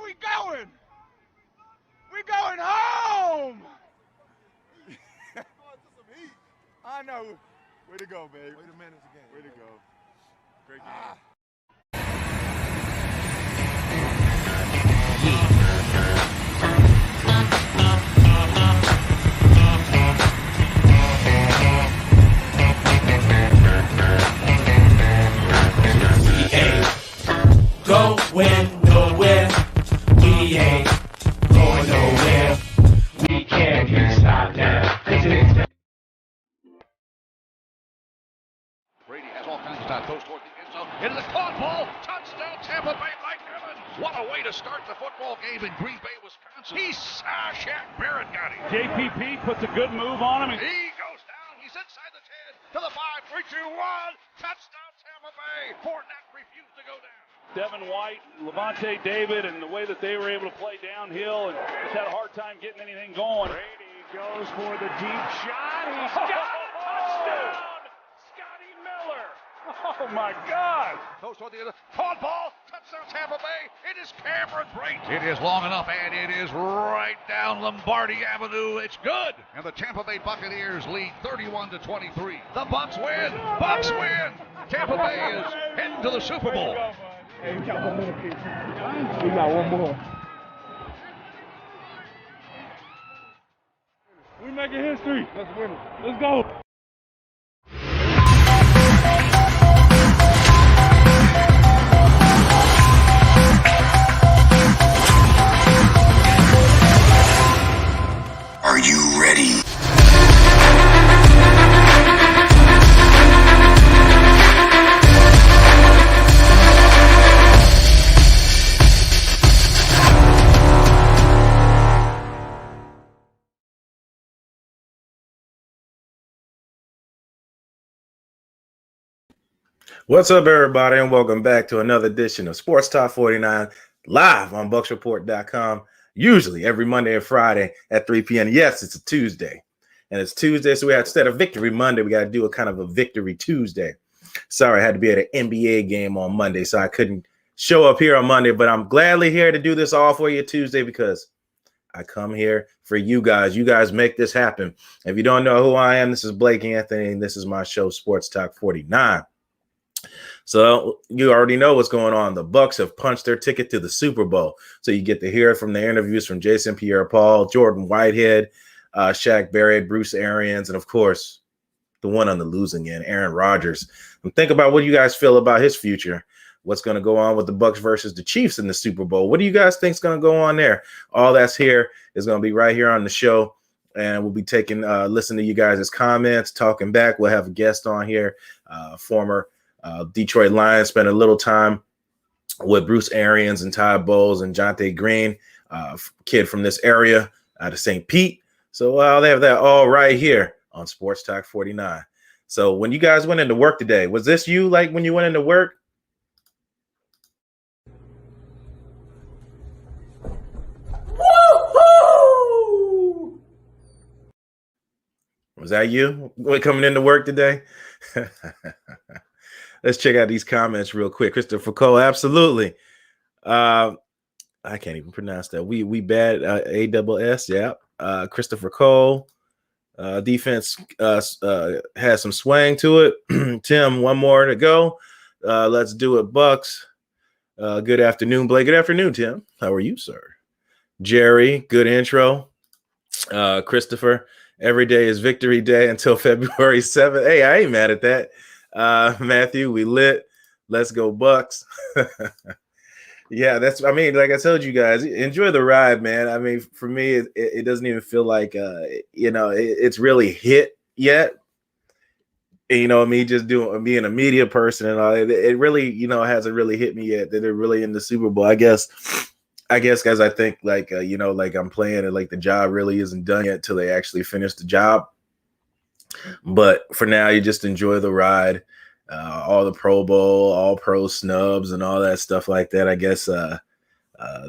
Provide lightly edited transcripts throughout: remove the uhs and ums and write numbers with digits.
we going? We going home! I know. Way to go, babe. Way to manage the game. Way to go. Great game. Going nowhere, we ain't going nowhere. We can't get stopped now. Brady has all kinds of time, goes toward the end zone. It is a caught ball, touchdown Tampa Bay, Mike Evans. What a way to start the football game in Green Bay, Wisconsin. Shaq Barrett got him. JPP puts a good move on him. He goes down, he's inside the 10, to the 5, 3, 2, 1. Touchdown Tampa Bay. Fournette refused to go down. Devin White, Levante David, and the way that they were able to play downhill and just had a hard time getting anything going. Brady goes for the deep shot. He's got a touchdown. Scotty Miller. Oh my God! Goes toward the other. Caught ball. Touchdown Tampa Bay. It is Cameron Brate. It is long enough, and it is right down Lombardi Avenue. It's good. And the Tampa Bay Buccaneers lead 31-23. The Bucs win. Bucs win. Tampa Bay is heading to the Super Bowl. Hey, we got one more piece. We got one more. We're making history. Let's win it. Let's go. Are you ready? What's up, everybody, and welcome back to another edition of Sports Talk 49 live on BucsReport.com. Usually every Monday and Friday at 3 p.m. Yes, it's a Tuesday, and it's Tuesday, so we had, instead of Victory Monday, we got to do a kind of a Victory Tuesday. Sorry, I had to be at an NBA game on Monday, so I couldn't show up here on Monday, but I'm gladly here to do this all for you Tuesday because I come here for you guys. You guys make this happen. If you don't know who I am, this is Blake Anthony, and this is my show, Sports Talk 49. So you already know what's going on. The Bucs have punched their ticket to the Super Bowl. So you get to hear from the interviews from Jason Pierre-Paul, Jordan Whitehead, Shaq Barrett, Bruce Arians, and of course, the one on the losing end, Aaron Rodgers. And think about what you guys feel about his future. What's going to go on with the Bucs versus the Chiefs in the Super Bowl? What do you guys think is going to go on there? All that's here is going to be right here on the show. And we'll be taking, listening to you guys' comments, talking back. We'll have a guest on here, former Detroit Lions, spent a little time with Bruce Arians and Todd Bowles and Jonte Green, kid from this area out of St. Pete. So they have that all right here on Sports Talk 49. So when you guys went into work today, was this you like when you went into work? Woo-hoo! Was that you coming into work today? Let's check out these comments real quick. Christopher Cole, absolutely. I can't even pronounce that. We bad ASS, yeah. Christopher Cole, defense has some swing to it. Tim, one more to go. Let's do it, Bucs. Good afternoon, Blake. Good afternoon, Tim. How are you, sir? Jerry, good intro. Christopher, every day is victory day until February 7th. Hey, I ain't mad at that. Matthew, we lit. Let's go Bucs. Yeah, like I told you guys, enjoy the ride, man. I mean, for me, it doesn't even feel like, it's really hit yet. And, me just being a media person and all, it really, hasn't really hit me yet that they're really in the Super Bowl. I guess, guys, I think like I'm playing it, like the job really isn't done yet till they actually finish the job. But for now, you just enjoy the ride, all the Pro Bowl, all pro snubs and all that stuff like that. I guess the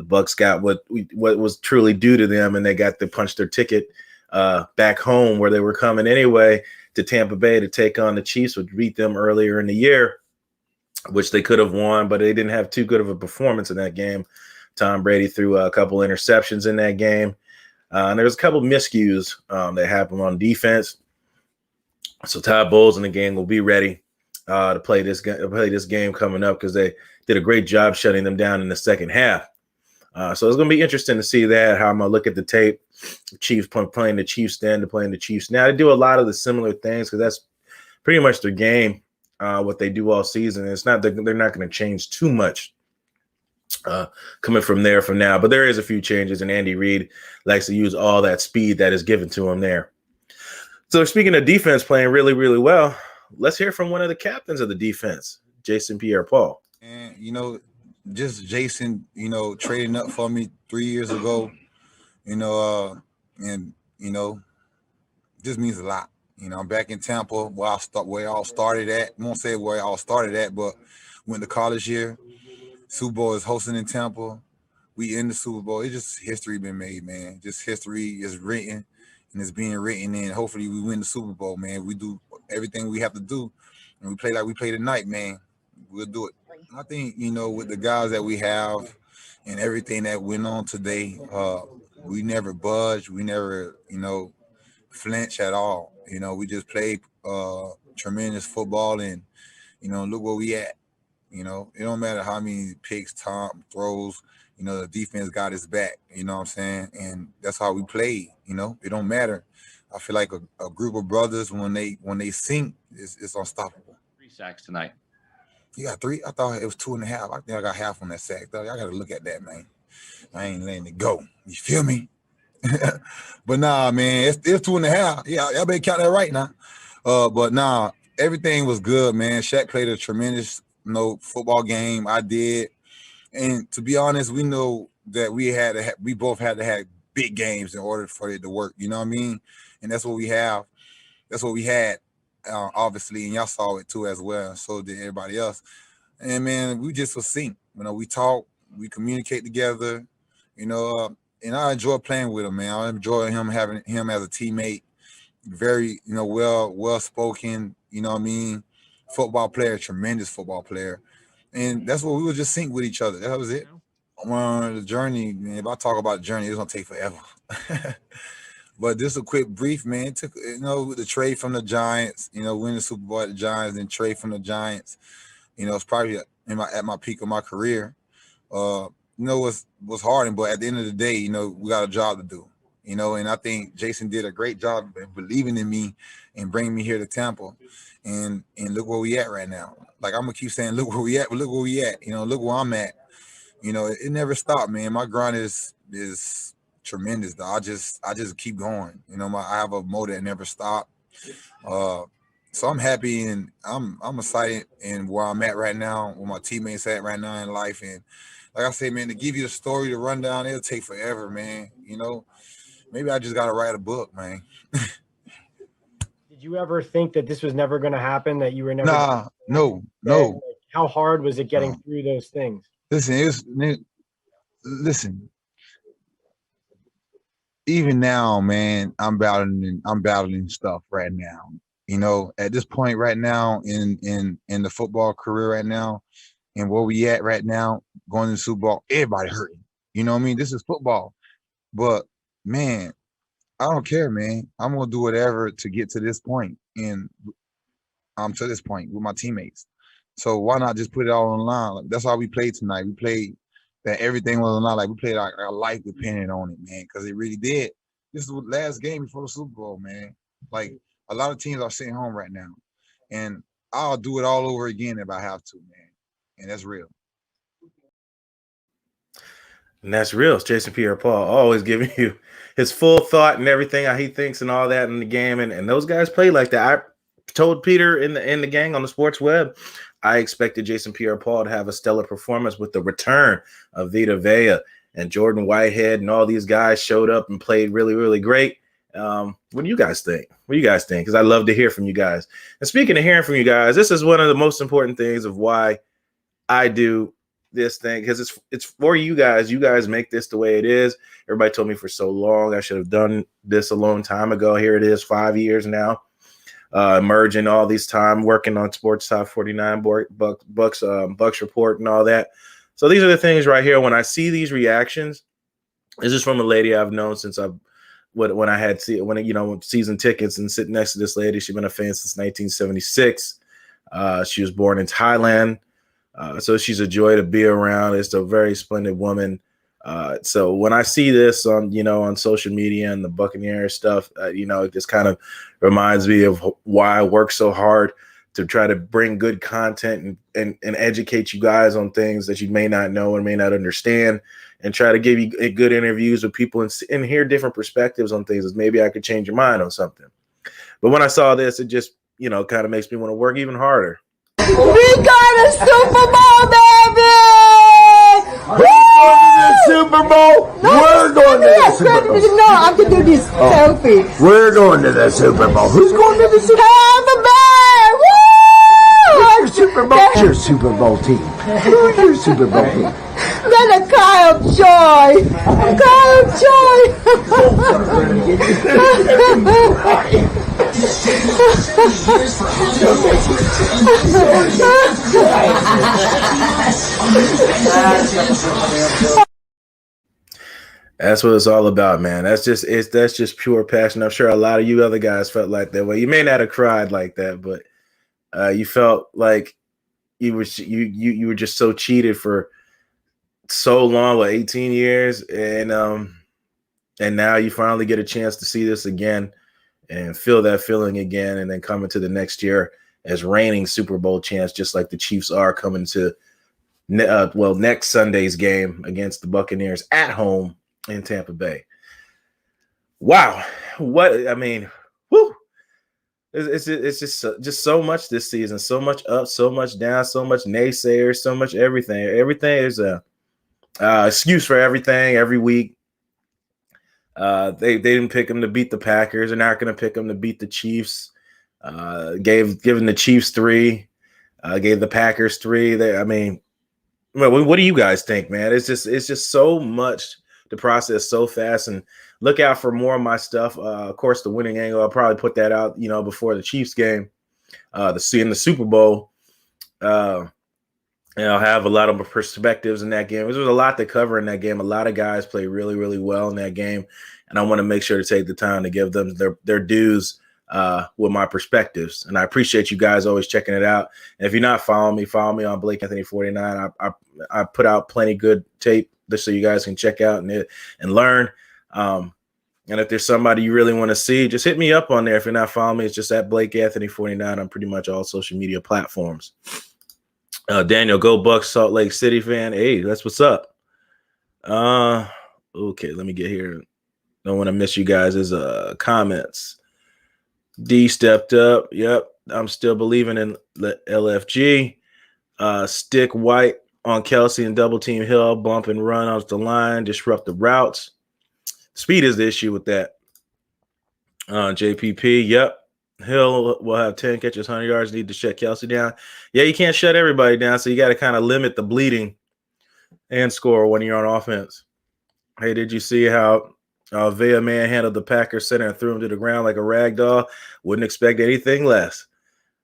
Bucs got what was truly due to them, and they got to punch their ticket back home where they were coming anyway to Tampa Bay to take on the Chiefs, which beat them earlier in the year, which they could have won, but they didn't have too good of a performance in that game Tom Brady threw a couple interceptions in that game. And there was a couple miscues that happened on defense. So Todd Bowles in the game will be ready to play this game coming up because they did a great job shutting them down in the second half. So it's going to be interesting to see that, how I'm going to look at the tape. Chiefs playing the Chiefs then to playing the Chiefs now. They do a lot of the similar things because that's pretty much their game, what they do all season. It's not they're not going to change too much coming from now. But there is a few changes, and Andy Reid likes to use all that speed that is given to him there. So speaking of defense playing really, really well, let's hear from one of the captains of the defense, Jason Pierre-Paul. And, just Jason, trading up for me 3 years ago, and, just means a lot. I'm back in Tampa where I all started at. I won't say where I all started at, but went to college here. Super Bowl is hosting in Tampa. We in the Super Bowl. It's just history been made, man. Just history is written. And it's being written, and hopefully we win the Super Bowl, man. We do everything we have to do, and we play like we play tonight, man. We'll do it. I think, with the guys that we have and everything that went on today, we never budge. We never, flinch at all. We just played tremendous football, and, look where we at. It don't matter how many picks Tom throws, the defense got his back, you know what I'm saying? And that's how we played, it don't matter. I feel like a group of brothers, when they sync, it's unstoppable. 3 sacks tonight. You got 3? I thought it was 2.5. I think I got half on that sack. I got to look at that, man. I ain't letting it go. You feel me? But nah, man, it's 2.5. Yeah, y'all better count that right now. But nah, everything was good, man. Shaq played a tremendous, football game. I did. And to be honest, we know that we both had to have big games in order for it to work. You know what I mean? And that's what we have. That's what we had, obviously, and y'all saw it too as well. So did everybody else. And man, we just was sync. We talk, we communicate together. And I enjoy playing with him, man. I enjoy having him as a teammate. Very, well spoken. You know what I mean? Football player, tremendous football player. And that's what we would just sync with each other. That was it. The journey, man, if I talk about the journey, it's going to take forever. But just a quick brief, man. It took, the trade from the Giants, win the Super Bowl at the Giants, then trade from the Giants. It's probably at my peak of my career. Was hard, but at the end of the day, we got a job to do. And I think Jason did a great job of believing in me and bringing me here to Tampa. And look where we at right now. Like, I'm gonna keep saying, look where we at, but look where we at. Look where I'm at. It never stopped, man. My grind is tremendous, though. I just keep going. I have a motor that never stopped. So I'm happy, and I'm excited in where I'm at right now, where my teammates at right now in life. And like I say, man, to give you the story, the rundown, it'll take forever, man. Maybe I just gotta write a book, man. Did you ever think that this was never going to happen? That you were never? No. Like, how hard was it getting through those things? Listen. Even now, man, I'm battling stuff right now. At this point right now in the football career right now, and where we at right now, going to the Super Bowl, everybody hurting. You know what I mean? This is football, but man, I don't care, man. I'm gonna do whatever to get to this point, and I'm to this point with my teammates. So why not just put it all on the line? Like, that's how we played tonight. We played that everything was on the line. Like, we played like our life depended on it, man, because it really did. This is the last game before the Super Bowl, man. Like, a lot of teams are sitting home right now, and I'll do it all over again if I have to, man. And that's real. And that's real. It's Jason Pierre-Paul, always giving you his full thought and everything, how he thinks and all that in the game. And those guys play like that. I told Peter in the gang on the sports web, I expected Jason Pierre-Paul to have a stellar performance with the return of Vita Vea and Jordan Whitehead, and all these guys showed up and played really, really great. What do you guys think? What do you guys think? Because I love to hear from you guys. And speaking of hearing from you guys, this is one of the most important things of why I do this thing, because it's for you guys. You guys make this the way it is. Everybody told me for so long I should have done this a long time ago. Here it is, 5 years now, emerging all these time, working on Sports Talk 49, Bucs Report, and all that. So these are the things right here. When I see these reactions, this is from a lady I've known since when I had season tickets and sitting next to this lady. She's been a fan since 1976. She was born in Thailand. So she's a joy to be around. It's a very splendid woman. So when I see this on social media and the Buccaneers stuff, it just kind of reminds me of why I work so hard to try to bring good content and educate you guys on things that you may not know and may not understand, and try to give you good interviews with people and hear different perspectives on things. Maybe I could change your mind on something. But when I saw this, it just, kind of makes me want to work even harder. We got a Super Bowl, baby! Super Bowl? We're going to the Super Bowl. No, I'm going to do this selfie. We're going to the Super Bowl. Who's going to the Super Bowl? Tampa Bay! Woo! Who's your Super Bowl? Who's your Super Bowl team? Who's your Super Bowl team? Then a cry of joy. A cry of That's what it's all about, man. That's just pure passion. I'm sure a lot of you other guys felt like that way. You may not have cried like that, but you felt like you were just so cheated for so long, 18 years, and now you finally get a chance to see this again and feel that feeling again, and then come into the next year as reigning Super Bowl champs, just like the Chiefs are coming to next Sunday's game against the Buccaneers at home in Tampa Bay. Wow, whew. It's just so much this season, so much up, so much down, so much naysayers, so much everything. Everything is a excuse for everything every week. They didn't pick them to beat the Packers. They're not going to pick them to beat the Chiefs. Giving the Chiefs 3, gave the Packers 3. What do you guys think, man? It's just so much to process so fast. And look out for more of my stuff. Of course, the winning angle, I'll probably put that out, before the Chiefs game, in the Super Bowl. And I'll have a lot of perspectives in that game. There was a lot to cover in that game. A lot of guys played really, really well in that game. And I want to make sure to take the time to give them their dues with my perspectives. And I appreciate you guys always checking it out. And if you're not following me on Blake Anthony 49. I put out plenty good tape just so you guys can check out and learn. And if there's somebody you really want to see, just hit me up on there. If you're not following me, it's just at Blake Anthony 49 on pretty much all social media platforms. Daniel, go Bucs, Salt Lake City fan. Hey, that's what's up. Okay, let me get here. Don't want to miss you guys' comments. D stepped up. Yep, I'm still believing in the LFG. Stick White on Kelsey and double team Hill, bump and run off the line, disrupt the routes. Speed is the issue with that. JPP, yep. Hill will have 10 catches, 100 yards, need to shut Kelsey down. Yeah, you can't shut everybody down, so you got to kind of limit the bleeding and score when you're on offense. Hey, did you see how Vea manhandled the Packers center and threw him to the ground like a rag doll? Wouldn't expect anything less.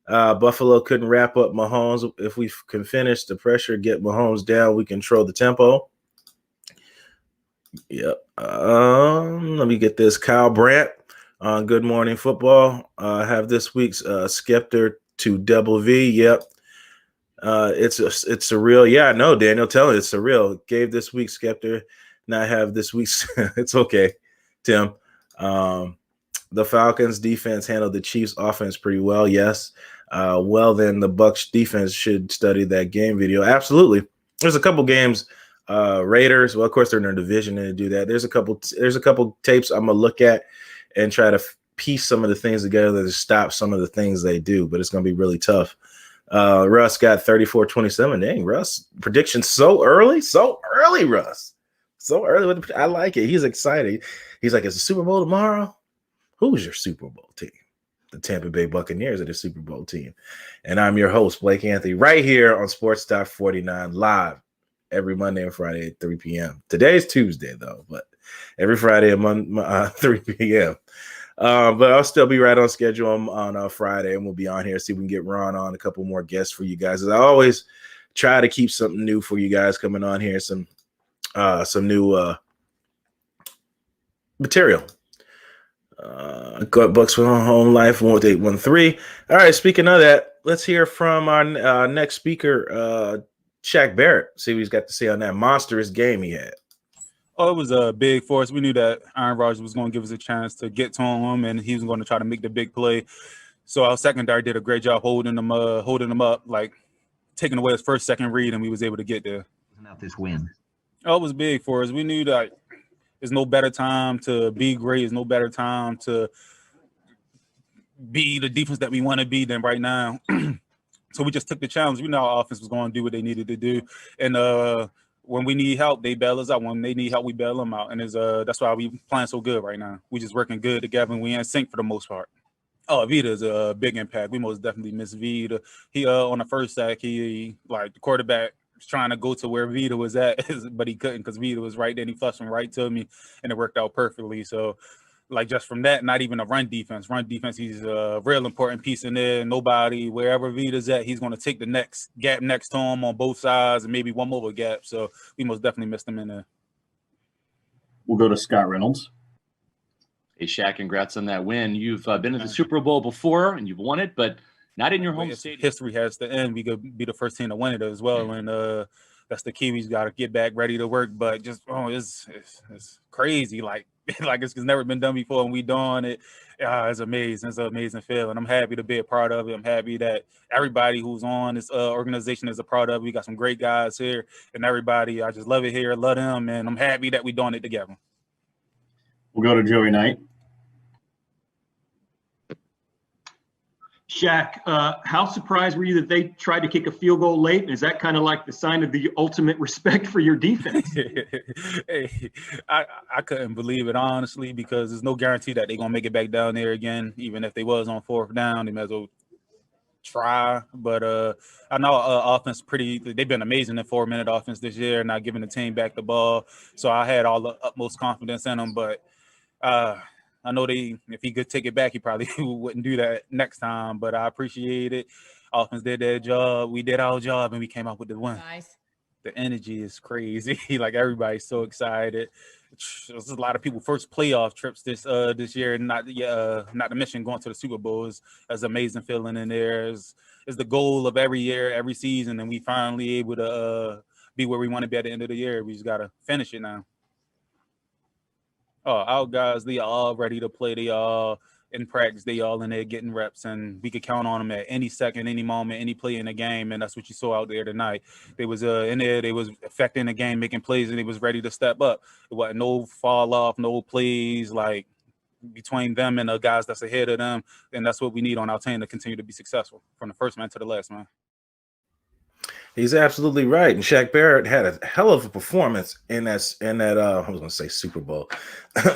Buffalo couldn't wrap up Mahomes. If we can finish the pressure, get Mahomes down, we control the tempo. Yep. Let me get this. Kyle Brandt on Good Morning Football. Have this week's Skeptor to Double V. Yep. It's surreal. Yeah, I know, Daniel. Tell it, it's surreal. Gave this week's Skeptor. Not have this week's. It's okay, Tim. The Falcons defense handled the Chiefs offense pretty well. Yes. Well, then the Bucs defense should study that game video. Absolutely. There's a couple games. Raiders. Well, of course, they're in their division and they do that. There's a couple tapes I'm gonna look at and try to piece some of the things together to stop some of the things they do, but it's going to be really tough. Russ got 34-27. Dang, Russ. Prediction so early, Russ. So early. I like it. He's excited. He's like, is the Super Bowl tomorrow? Who's your Super Bowl team? The Tampa Bay Buccaneers are the Super Bowl team. And I'm your host, Blake Anthony, right here on Sports Talk 49 live every Monday and Friday at 3 p.m. Today's Tuesday, though, but every Friday at 3 p.m. But I'll still be right on schedule on Friday, and we'll be on here, see if we can get Ron on, a couple more guests for you guys. As I always try to keep something new for you guys coming on here, some new material. Bucs went on home life 1-8-1-3. All right, speaking of that, let's hear from our next speaker, Shaq Barrett. See what he's got to say on that monstrous game he had. Oh, it was big for us. We knew that Aaron Rodgers was going to give us a chance to get to him, and he was going to try to make the big play. So our secondary did a great job holding him up, like taking away his first, second read, and we was able to get there. About this win. Oh, it was big for us. We knew that there's no better time to be great. There's no better time to be the defense that we want to be than right now. So we just took the challenge. We know our offense was going to do what they needed to do, and when we need help, they bail us out. When they need help, we bail them out. And that's why we playing so good right now. We just working good together, and we in sync for the most part. Oh, Vita is a big impact. We most definitely miss Vita. He on the first sack, the quarterback was trying to go to where Vita was at, but he couldn't because Vita was right there. And he flushed him right to me, and it worked out perfectly. So, just from that, not even a run defense. Run defense, he's a real important piece in there. Nobody, wherever Vita's at, he's going to take the next gap next to him on both sides and maybe one more gap. So we most definitely missed him in there. We'll go to Scott Reynolds. Hey, Shaq, congrats on that win. You've been to the Super Bowl before, and you've won it, but not in your home stadium. History has to end. We could be the first team to win it as well, and that's the key. We've got to get back ready to work. But just it's crazy, like it's never been done before, and we doing it. It's amazing. It's an amazing feeling. I'm happy to be a part of it. I'm happy that everybody who's on this organization is a part of it. We got some great guys here, and everybody. I just love it here. Love them, and I'm happy that we doing it together. We'll go to Joey Knight. Shaq, how surprised were you that they tried to kick a field goal late? Is that kind of like the sign of the ultimate respect for your defense? Hey, I couldn't believe it, honestly, because there's no guarantee that they're going to make it back down there again. Even if they was on fourth down, they might as well try. But I know offense they've been amazing in 4-minute offense this year, not giving the team back the ball. So I had all the utmost confidence in them. But I know if he could take it back, he probably wouldn't do that next time. But I appreciate it. Offense did their job. We did our job, and we came out with the win. Nice. The energy is crazy. Everybody's so excited. There's a lot of people first playoff trips this year, not to mention going to the Super Bowl is an amazing feeling in there. Is the goal of every year, every season, and we finally able to be where we want to be at the end of the year. We just got to finish it now. Oh, our guys, they all ready to play. They all in practice. They all in there getting reps, and we could count on them at any second, any moment, any play in the game, and that's what you saw out there tonight. They was in there. They was affecting the game, making plays, and they was ready to step up. It wasn't no fall off, no plays between them and the guys that's ahead of them, and that's what we need on our team to continue to be successful from the first man to the last man. He's absolutely right. And Shaq Barrett had a hell of a performance in that I was going to say Super Bowl,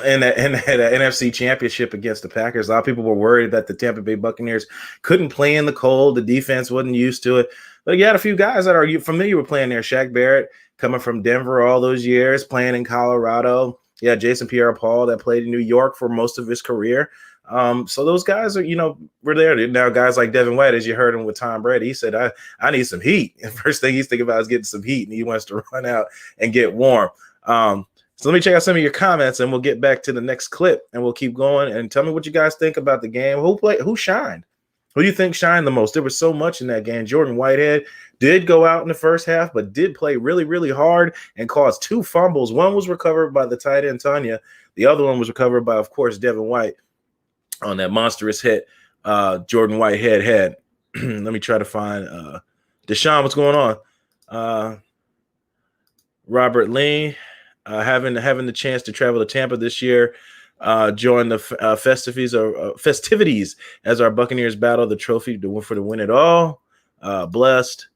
in that NFC Championship against the Packers. A lot of people were worried that the Tampa Bay Buccaneers couldn't play in the cold. The defense wasn't used to it. But you had a few guys that are familiar with playing there. Shaq Barrett coming from Denver all those years, playing in Colorado. Yeah, Jason Pierre-Paul that played in New York for most of his career. So those guys are, we're there. Now guys like Devin White, as you heard him with Tom Brady, he said, I need some heat. And first thing he's thinking about is getting some heat, and he wants to run out and get warm. So let me check out some of your comments, and we'll get back to the next clip, and we'll keep going. And tell me what you guys think about the game. Who shined? Who do you think shined the most? There was so much in that game. Jordan Whitehead did go out in the first half, but did play really, really hard and caused 2 fumbles. One was recovered by the tight end, Tanya. The other one was recovered by, of course, Devin White on that monstrous hit Jordan Whitehead had. Let me try to find Deshaun, what's going on? Robert Lee, having the chance to travel to Tampa this year, join the festivities as our Buccaneers battle the trophy for the win it all. Blessed.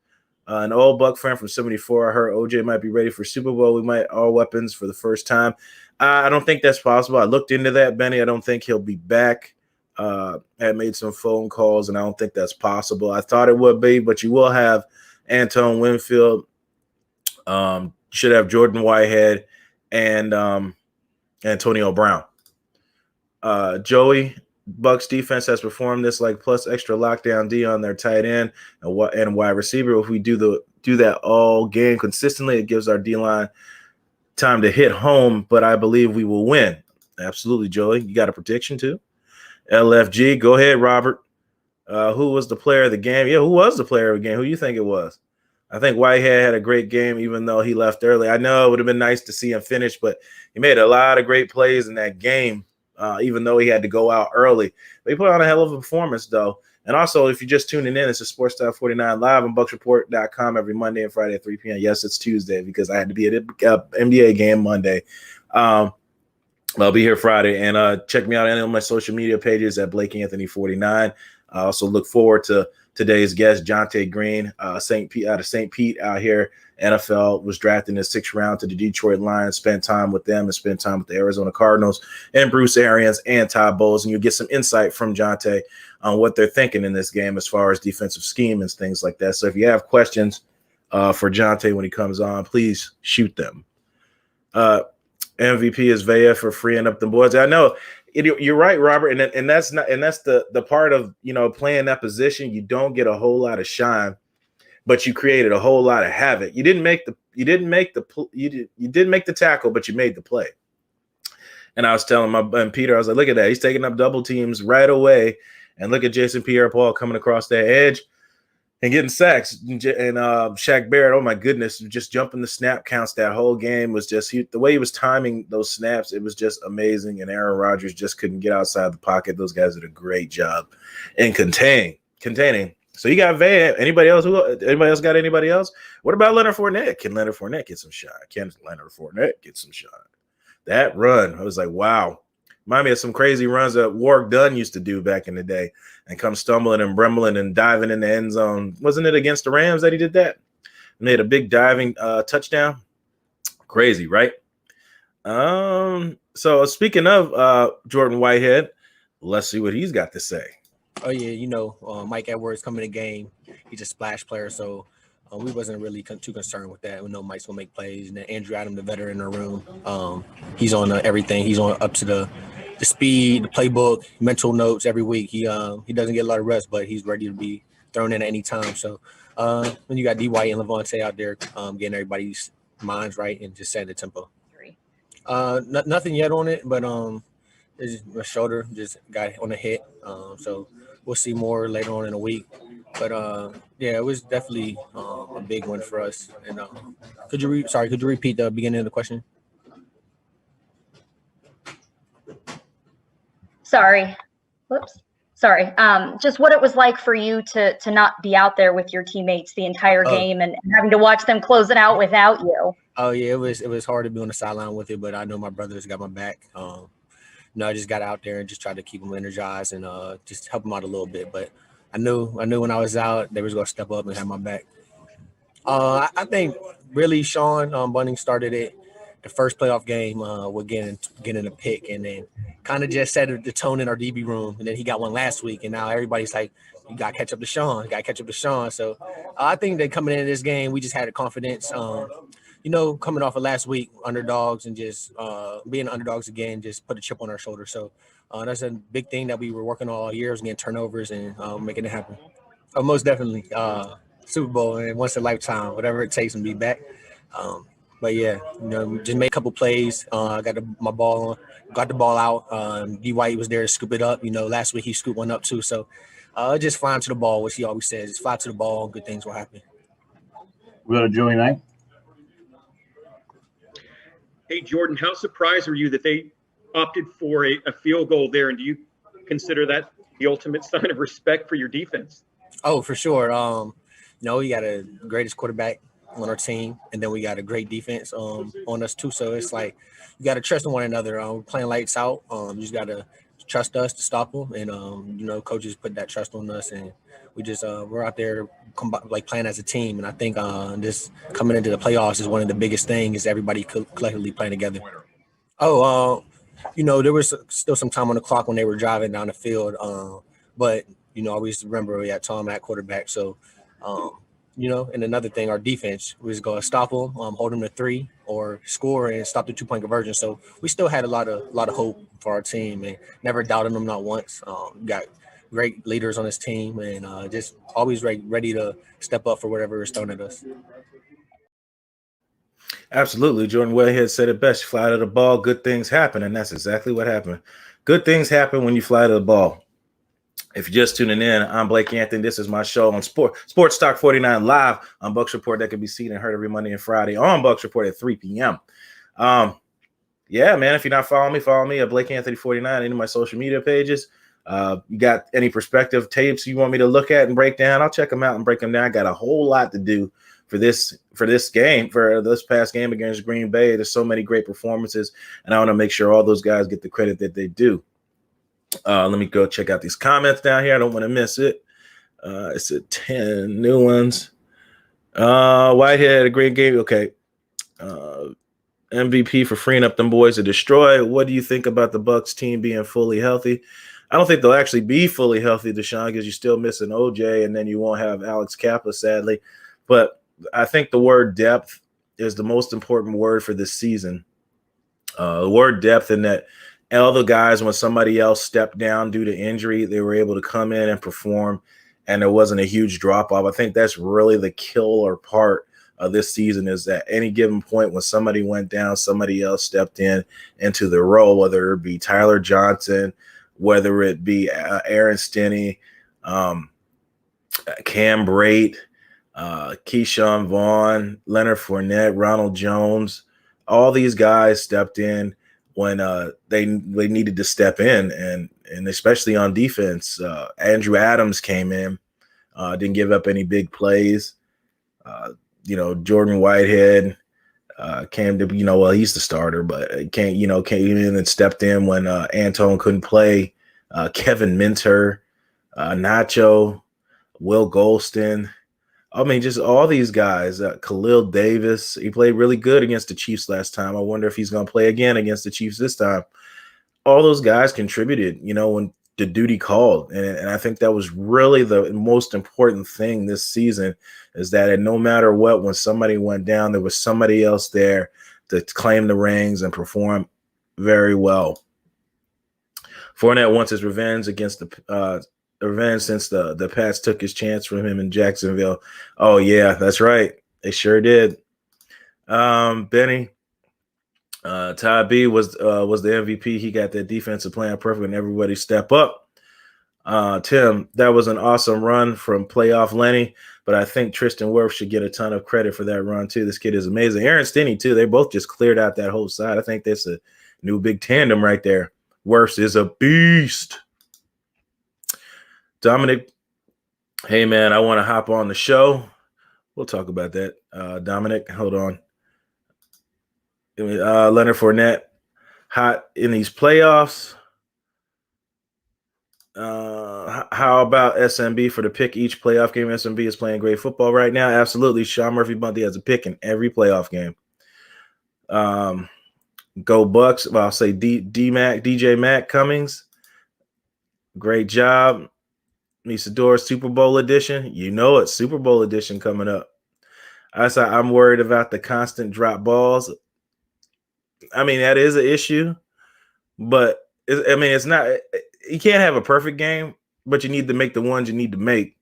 An old Buck fan from 74. I heard OJ might be ready for Super Bowl. We might all weapons for the first time. I don't think that's possible. I looked into that, Benny. I don't think he'll be back. I made some phone calls, and I don't think that's possible. I thought it would be, but you will have Antoine Winfield. Should have Jordan Whitehead and Antonio Brown. Joey, Bucs defense has performed this plus extra lockdown D on their tight end and wide receiver. If we do the do that all game consistently. It gives our D-line time to hit home, but I believe we will win. Absolutely, Joey. You got a prediction too? LFG, go ahead, Robert. Who was the player of the game? Yeah, who was the player of the game? Who you think it was? I think Whitehead had a great game, even though he left early. I know it would have been nice to see him finish, but he made a lot of great plays in that game, even though he had to go out early. But he put on a hell of a performance, though. And also, if you're just tuning in, it's a Sports Talk 49 live on BucsReport.com every Monday and Friday at 3 p.m. Yes, it's Tuesday because I had to be at an NBA game Monday. I'll be here Friday. And check me out on my social media pages at BlakeAnthony49. I also look forward to today's guest, Jonte Green, out of St. Pete out here. NFL, was drafted in the 6th round to the Detroit Lions, spent time with them and spent time with the Arizona Cardinals and Bruce Arians and Todd Bowles. And you'll get some insight from Jonte on what they're thinking in this game as far as defensive scheme and things like that. So if you have questions for Jonte when he comes on, please shoot them. MVP is Vea for freeing up the boards. I know you're right, Robert, and that's the part of playing that position. You don't get a whole lot of shine, but you created a whole lot of havoc. You didn't make the tackle, but you made the play. And I was telling Peter, I was like, look at that, he's taking up double teams right away, and look at Jason Pierre-Paul coming across that edge and getting sacks. And Shaq Barrett, oh my goodness, just jumping the snap counts that whole game was just the way he was timing those snaps. It was just amazing. And Aaron Rodgers just couldn't get outside the pocket. Those guys did a great job in containing. So you got Van. Anybody else got anybody else? What about Leonard Fournette? Can Leonard Fournette get some shot? Can Leonard Fournette get some shot? That run, I was like, wow. Remind me of some crazy runs that Warwick Dunn used to do back in the day and come stumbling and brembling and diving in the end zone. Wasn't it against the Rams that he did that? Made a big diving touchdown. Crazy, right? So speaking of Jordan Whitehead, let's see what he's got to say. Oh, yeah, Mike Edwards coming in the game. He's a splash player, so we wasn't really too concerned with that. We know Mike's going to make plays. And then Andrew Adam, the veteran in the room, he's on everything. He's on up to the speed, the playbook, mental notes every week. He doesn't get a lot of rest, but he's ready to be thrown in at any time. So when you got D. White and Levante out there getting everybody's minds right and just setting the tempo. Nothing yet on it, but it's my shoulder just got on a hit. So we'll see more later on in the week. But yeah, it was definitely a big one for us. And could you repeat the beginning of the question? Sorry. Whoops. Sorry. Just what it was like for you to not be out there with your teammates the entire game and having to watch them close it out without you. Oh yeah, it was hard to be on the sideline with it, but I know my brothers got my back. I just got out there and just tried to keep them energized and just help them out a little bit. But I knew when I was out, they was going to step up and have my back. I think really Sean Bunning started it the first playoff game with getting a pick, and then kind of just set the tone in our DB room. And then he got one last week, and now everybody's like, you got to catch up to Sean. So I think that coming into this game, we just had a confidence. Coming off of last week, underdogs and just being underdogs again, just put a chip on our shoulder. So that's a big thing that we were working on all year, was getting turnovers and making it happen. Most definitely. Super Bowl and once in a lifetime, whatever it takes to be back. But yeah, just made a couple plays. Got the ball out. D. White was there to scoop it up. Last week he scooped one up too. So just flying to the ball, which he always says, just fly to the ball, good things will happen. We go to Joey Knight. Hey, Jordan, how surprised were you that they opted for a field goal there? And do you consider that the ultimate sign of respect for your defense? Oh, for sure. We got a greatest quarterback on our team, and then we got a great defense on us too. So it's like you got to trust in one another. We're playing lights out. You just got to trust us to stop them, and coaches put that trust on us, and we just we're out there playing as a team. And I think this coming into the playoffs is one of the biggest things, is everybody collectively playing together. There was still some time on the clock when they were driving down the field, but I always remember we had Tom at quarterback, so. And another thing, our defense was going to stop them, hold them to 3 or score and stop the 2-point conversion. So we still had a lot of hope for our team and never doubted them, not once. We great leaders on this team, and just always ready to step up for whatever is thrown at us. Absolutely. Jordan Whitehead said it best. You fly to the ball, good things happen, and that's exactly what happened. Good things happen when you fly to the ball. If you're just tuning in, I'm Blake Anthony. This is my show on Sports Talk 49 live on Bucs Report that can be seen and heard every Monday and Friday on Bucs Report at 3 p.m. Yeah, man, if you're not following me at Blake Anthony 49, any of my social media pages. You got any perspective tapes you want me to look at and break down? I'll check them out and break them down. I got a whole lot to do for this game, for this past game against Green Bay. There's so many great performances, and I want to make sure all those guys get the credit that they do. Let me go check out these comments down here. I don't want to miss it. It's 10 new ones. Whitehead, a great game. Okay. MVP for freeing up them boys to destroy. What do you think about the Bucs team being fully healthy? I don't think they'll actually be fully healthy, Deshaun, because you're still missing OJ, and then you won't have Alex Kappa, sadly. But I think the word depth is the most important word for this season. The word depth, in that all the guys, when somebody else stepped down due to injury, they were able to come in and perform, and there wasn't a huge drop-off. I think that's really the killer part of this season, is that any given point when somebody went down, somebody else stepped into the role, whether it be Tyler Johnson, whether it be Aaron Stinney, Cam Brate, Keyshawn Vaughn, Leonard Fournette, Ronald Jones. All these guys stepped in when they needed to step in, and especially on defense. Andrew Adams came in, didn't give up any big plays. Jordan Whitehead came to, he's the starter, but came in and stepped in when Antone couldn't play. Kevin Minter, Nacho, Will Golston. I mean, just all these guys. Khalil Davis, he played really good against the Chiefs last time. I wonder if he's going to play again against the Chiefs this time. All those guys contributed, when the duty called. And I think that was really the most important thing this season, is that no matter what, when somebody went down, there was somebody else there to claim the rings and perform very well. Fournette wants his revenge since the Pats took his chance from him in Jacksonville. Oh yeah, that's right. They sure did. Benny, Ty B was the MVP. He got that defensive plan perfect and everybody step up. Tim, that was an awesome run from playoff Lenny, but I think Tristan Wirfs should get a ton of credit for that run too. This kid is amazing. Aaron Stinney too. They both just cleared out that whole side. I think that's a new big tandem right there. Wirfs is a beast. Dominic, hey man, I want to hop on the show. We'll talk about that. Dominic, hold on. Leonard Fournette, hot in these playoffs. How about SMB for the pick each playoff game? SMB is playing great football right now. Absolutely. Sean Murphy Bundy has a pick in every playoff game. Go Bucs. Well, I'll say DJ Mac Cummings. Great job. Misador Super Bowl edition. It's Super Bowl edition coming up. I'm worried about the constant drop balls. I mean, that is an issue, but it's not. You can't have a perfect game, but you need to make the ones you need to make.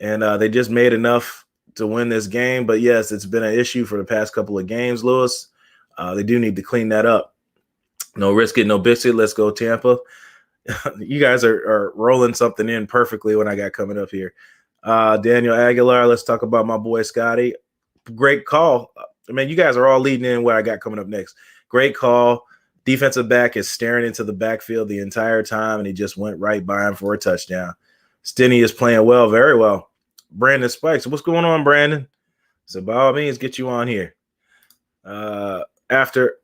And they just made enough to win this game. But yes, it's been an issue for the past couple of games, Lewis. They do need to clean that up. No risk it, no biscuit. Let's go, Tampa. You guys are rolling something in perfectly when I got coming up here. Daniel Aguilar, let's talk about my boy Scotty. Great call. I mean, you guys are all leading in what I got coming up next. Great call. Defensive back is staring into the backfield the entire time, and he just went right by him for a touchdown. Stinney is playing well, very well. Brandon Spikes, what's going on, Brandon? So by all means, get you on here. After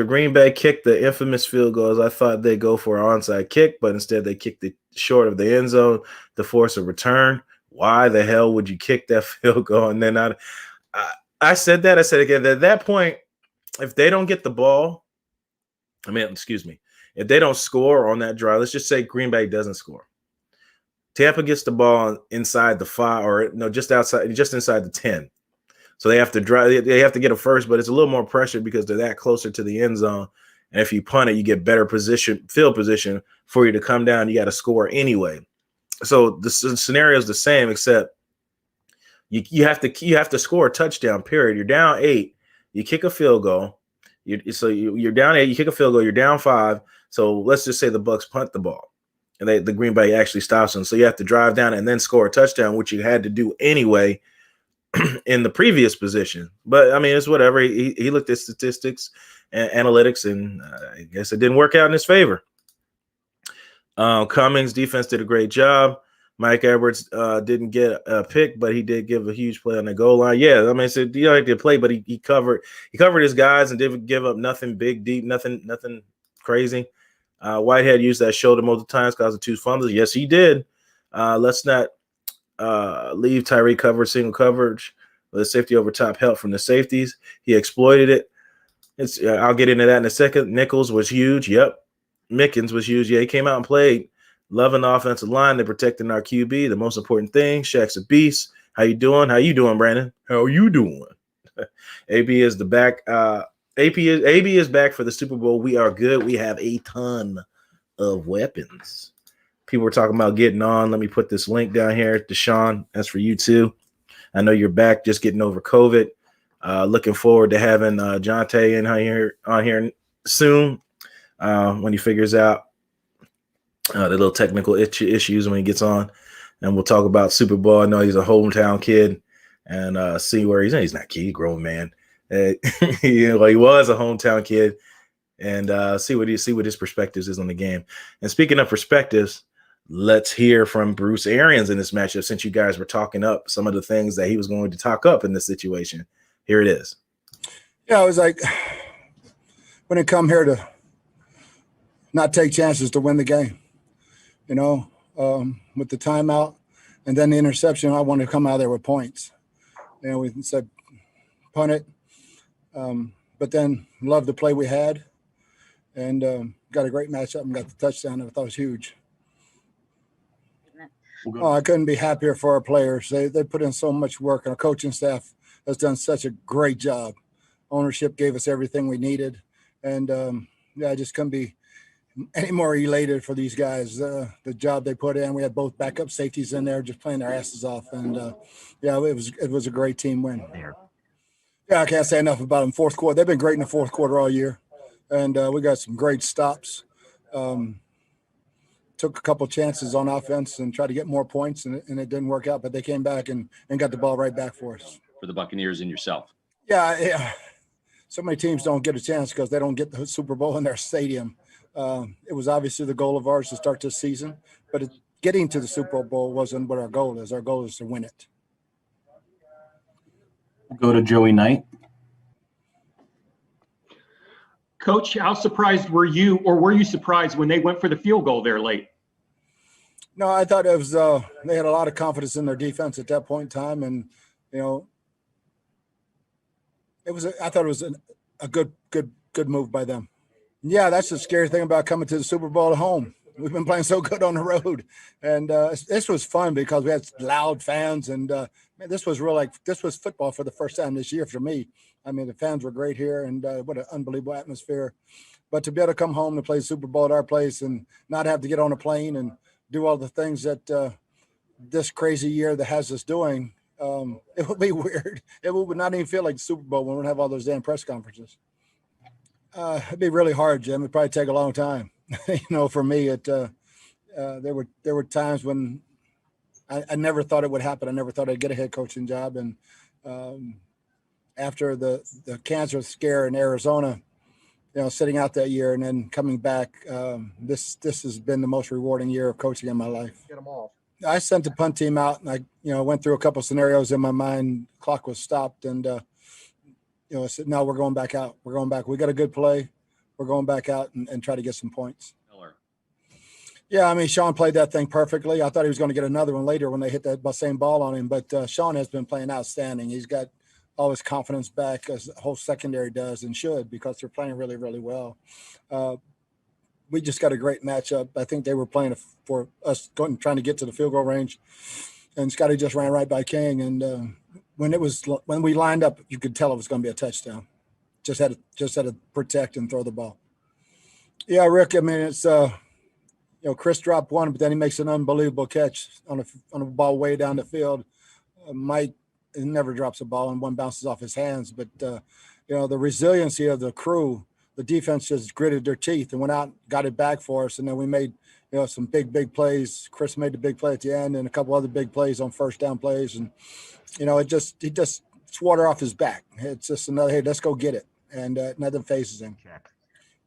Green Bay kicked the infamous field goals, I thought they'd go for an onside kick, but instead they kicked it short of the end zone to force a return. Why the hell would you kick that field goal? And then I said that. I said again, at that point, if they don't get the ball, if they don't score on that drive, let's just say Green Bay doesn't score. Tampa gets the ball inside the 5, or no, just inside the 10. So they have to drive. They have to get a first, but it's a little more pressure because they're that closer to the end zone. And if you punt it, you get better field position for you to come down. You got to score anyway. So the scenario is the same, except you have to score a touchdown, period. You're down 8, you kick a field goal. You're down 8, you kick a field goal, you're down 5. So let's just say the Bucs punt the ball, and the Green Bay actually stops them. So you have to drive down and then score a touchdown, which you had to do anyway in the previous position. But I mean, it's whatever. He looked at statistics and analytics, and I guess it didn't work out in his favor. Cummings' defense did a great job. Mike Edwards didn't get a pick, but he did give a huge play on the goal line. Yeah, I mean, so he did play, but he covered his guys and didn't give up nothing big, deep, nothing crazy. Whitehead used that shoulder multiple times, causing 2 fumbles. Yes, he did. Let's not leave Tyree covered single coverage with a safety over top help from the safeties. He exploited it. I'll get into that in a second. Nichols was huge. Yep. Mickens was huge. Yeah, he came out and played. Loving the offensive line. They're protecting our QB. The most important thing. Shaq's a beast. How you doing? How you doing, Brandon? How you doing? AB is the back. AB is back for the Super Bowl. We are good. We have a ton of weapons. People were talking about getting on. Let me put this link down here. Deshaun, that's for you too. I know you're back, just getting over COVID. Looking forward to having Jonte on here soon when he figures out the little technical issues when he gets on. And we'll talk about Super Bowl. I know he's a hometown kid and see where he's at. He's not a kid, he's a grown man. He was a hometown kid, and see what his perspectives is on the game. And speaking of perspectives, let's hear from Bruce Arians in this matchup, since you guys were talking up some of the things that he was going to talk up in this situation. Here it is. Yeah, it was like when it come here to not take chances to win the game, with the timeout and then the interception, I wanted to come out there with points. We said punt it, but then loved the play we had and got a great matchup and got the touchdown that I thought was huge. I couldn't be happier for our players. They put in so much work, and our coaching staff has done such a great job. Ownership gave us everything we needed, and I just couldn't be any more elated for these guys. The job they put in. We had both backup safeties in there, just playing their asses off, and it was a great team win. Yeah, I can't say enough about them. Fourth quarter, they've been great in the fourth quarter all year, and we got some great stops. Took a couple chances on offense and tried to get more points, and it didn't work out. But they came back and got the ball right back for us. For the Buccaneers and yourself. Yeah. So many teams don't get a chance because they don't get the Super Bowl in their stadium. It was obviously the goal of ours to start this season, but getting to the Super Bowl wasn't what our goal is. Our goal is to win it. We'll go to Joey Knight. Coach, how surprised were you, or were you surprised when they went for the field goal there late? No, I thought it was they had a lot of confidence in their defense at that point in time, and I thought it was a good move by them. Yeah, that's the scary thing about coming to the Super Bowl at home. We've been playing so good on the road, and this was fun because we had loud fans, and this was football for the first time this year for me. I mean, the fans were great here, and what an unbelievable atmosphere. But to be able to come home to play Super Bowl at our place and not have to get on a plane and do all the things that this crazy year that has us doing, it would be weird. It would not even feel like the Super Bowl when we don't have all those damn press conferences. It'd be really hard, Jim. It'd probably take a long time. For me, there were times when I never thought it would happen. I never thought I'd get a head coaching job, and after the cancer scare in Arizona, sitting out that year and then coming back, this has been the most rewarding year of coaching in my life. Get them off. I sent the punt team out, and I went through a couple of scenarios in my mind. Clock was stopped, and I said, no, we're going back out. We're going back. We got a good play. We're going back out and try to get some points. Yeah, I mean, Sean played that thing perfectly. I thought he was going to get another one later when they hit that same ball on him, but Sean has been playing outstanding. He's got all his confidence back, as the whole secondary does and should, because they're playing really, really well. We just got a great matchup. I think they were playing for us trying to get to the field goal range, and Scotty just ran right by King. And when we lined up, you could tell it was going to be a touchdown. Just had to protect and throw the ball. Yeah, Rick. I mean, it's Chris dropped one, but then he makes an unbelievable catch on a ball way down the field. Mike never drops a ball, and one bounces off his hands. But the resiliency of the crew, the defense just gritted their teeth and went out and got it back for us. And then we made some big plays. Chris made the big play at the end, and a couple other big plays on first down plays. And it's water off his back. It's just another, hey, let's go get it, and nothing phases him.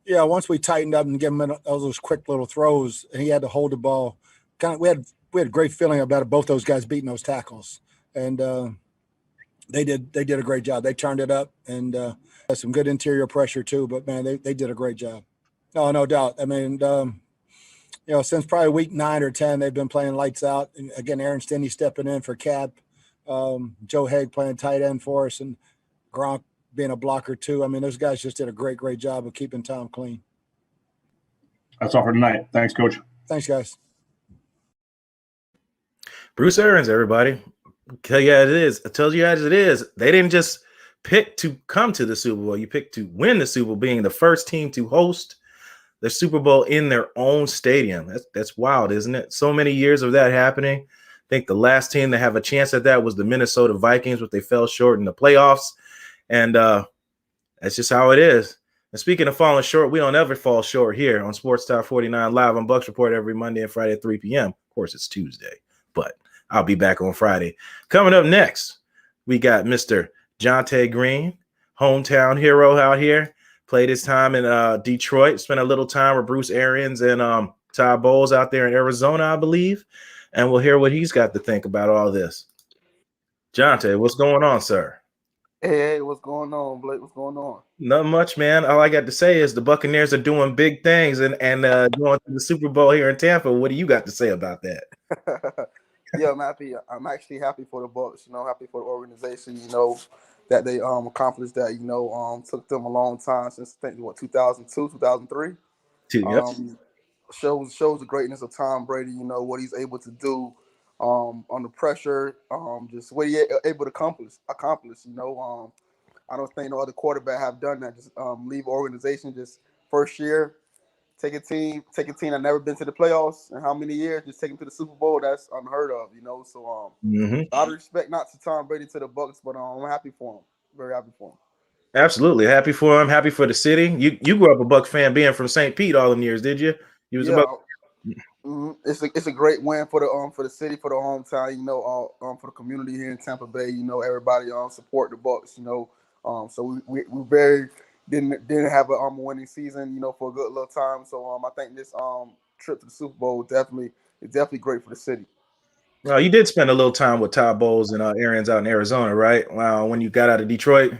Yeah, once we tightened up and gave him all those quick little throws, and he had to hold the ball. We had a great feeling about it, both those guys beating those tackles, and they did a great job. They turned it up, and had some good interior pressure too. But man, they did a great job. No doubt. I mean, since probably week 9 or 10, they've been playing lights out. And again, Aaron Stinney stepping in for Cap, Joe Haig playing tight end for us, and Gronk being a blocker too. I mean, those guys just did a great job of keeping Tom clean. That's all for tonight. Thanks, Coach. Thanks, guys. Bruce Arians, everybody. Tell you as it is. I tell you as it is. They didn't just pick to come to the Super Bowl. You picked to win the Super Bowl, being the first team to host the Super Bowl in their own stadium. That's wild, isn't it? So many years of that happening. I think the last team to have a chance at that was the Minnesota Vikings, but they fell short in the playoffs. And that's just how it is. And speaking of falling short, we don't ever fall short here on Sports Talk 49 live on Bucs Report every Monday and Friday at 3 p.m. Of course, it's Tuesday, but I'll be back on Friday. Coming up next, we got Mr. Jonte Green, hometown hero out here. Played his time in Detroit, spent a little time with Bruce Arians and Todd Bowles out there in Arizona, I believe. And we'll hear what he's got to think about all this. Jonte, what's going on, sir? Hey, what's going on, Blake? What's going on? Not much, man. All I got to say is the Buccaneers are doing big things and going to the Super Bowl here in Tampa. What do you got to say about that? Yeah, I'm happy. I'm actually happy for the Bucs. Happy for the organization. That they accomplished that. Took them a long time since I think 2002, 2003. Yep. Shows the greatness of Tom Brady. What he's able to do. Under pressure, just what he able to accomplish. I don't think no other quarterback have done that. Just leave organization just first year, take a team that never been to the playoffs in how many years, just take them to the Super Bowl. That's unheard of, So out of respect, not to Tom Brady, to the Bucs, but I'm happy for him. Very happy for him. Absolutely happy for him. Happy for the city. You grew up a Bucs fan, being from St. Pete all them years, did you? You was a Bucs. It's a great win for the city, for the hometown, for the community here in Tampa Bay. Everybody support the Bucs. So we very didn't have a winning season, for a good little time. So I think this trip to the Super Bowl is definitely great for the city. Well, you did spend a little time with Todd Bowles and Arians out in Arizona, right? Wow, when you got out of Detroit.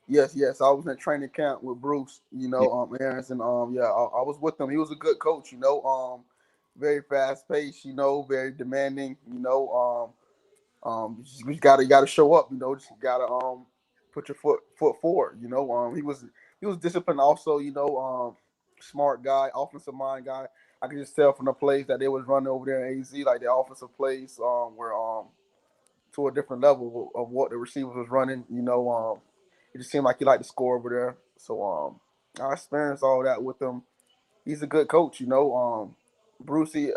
Yes. I was in training camp with Bruce, Arians, and I was with him. He was a good coach, very fast paced, very demanding, you gotta show up, just gotta put your foot forward, he was disciplined also, smart guy, offensive mind guy. I could just tell from the plays that they was running over there in AZ, like the offensive plays were to a different level of what the receivers was running, it just seemed like he liked to score over there. So I experienced all that with him. He's a good coach, Brucey,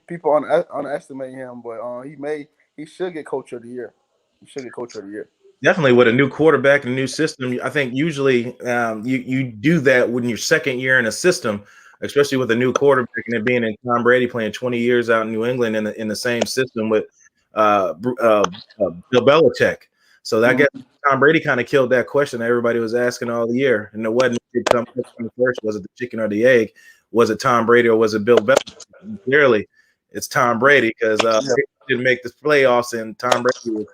people underestimate him, but he should get coach of the year. Definitely, with a new quarterback and a new system. I think usually you do that when your second year in a system, especially with a new quarterback and it being in Tom Brady playing 20 years out in New England in the same system with Bill Belichick. So that gets Tom Brady kind of killed that question that everybody was asking all the year. And it wasn't first, was it the chicken or the egg? Was it Tom Brady or was it Bill Belichick? Clearly, it's Tom Brady because he didn't make the playoffs and Tom Brady was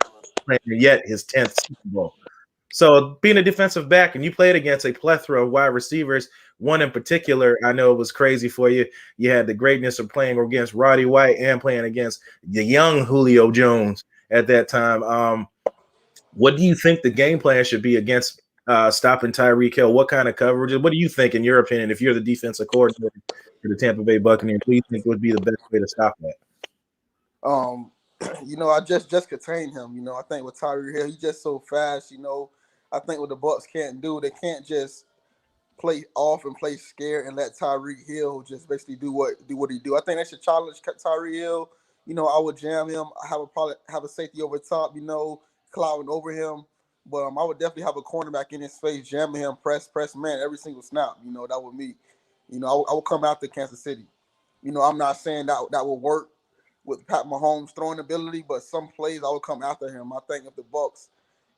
playing yet his 10th Super Bowl. So being a defensive back and you played against a plethora of wide receivers, one in particular, I know it was crazy for you. You had the greatness of playing against Roddy White and playing against the young Julio Jones at that time. What do you think the game plan should be against stopping Tyreek Hill? What kind of coverage? What do you think, in your opinion, if you're the defensive coordinator for the Tampa Bay Buccaneers, what do you think would be the best way to stop that? I just contain him. I think with Tyreek Hill, he's just so fast. I think what the Bucs can't do, they can't just play off and play scared and let Tyreek Hill just basically do what he do. I think they should challenge Tyreek Hill. You know, I would jam him. Probably have a safety over top, you know, clouding over him. But I would definitely have a cornerback in his face, jamming him, press man every single snap. You know, that would me. You know, I would come after Kansas City. You know, I'm not saying that will work with Pat Mahomes' throwing ability, but some plays I would come after him. I think if the Bucs,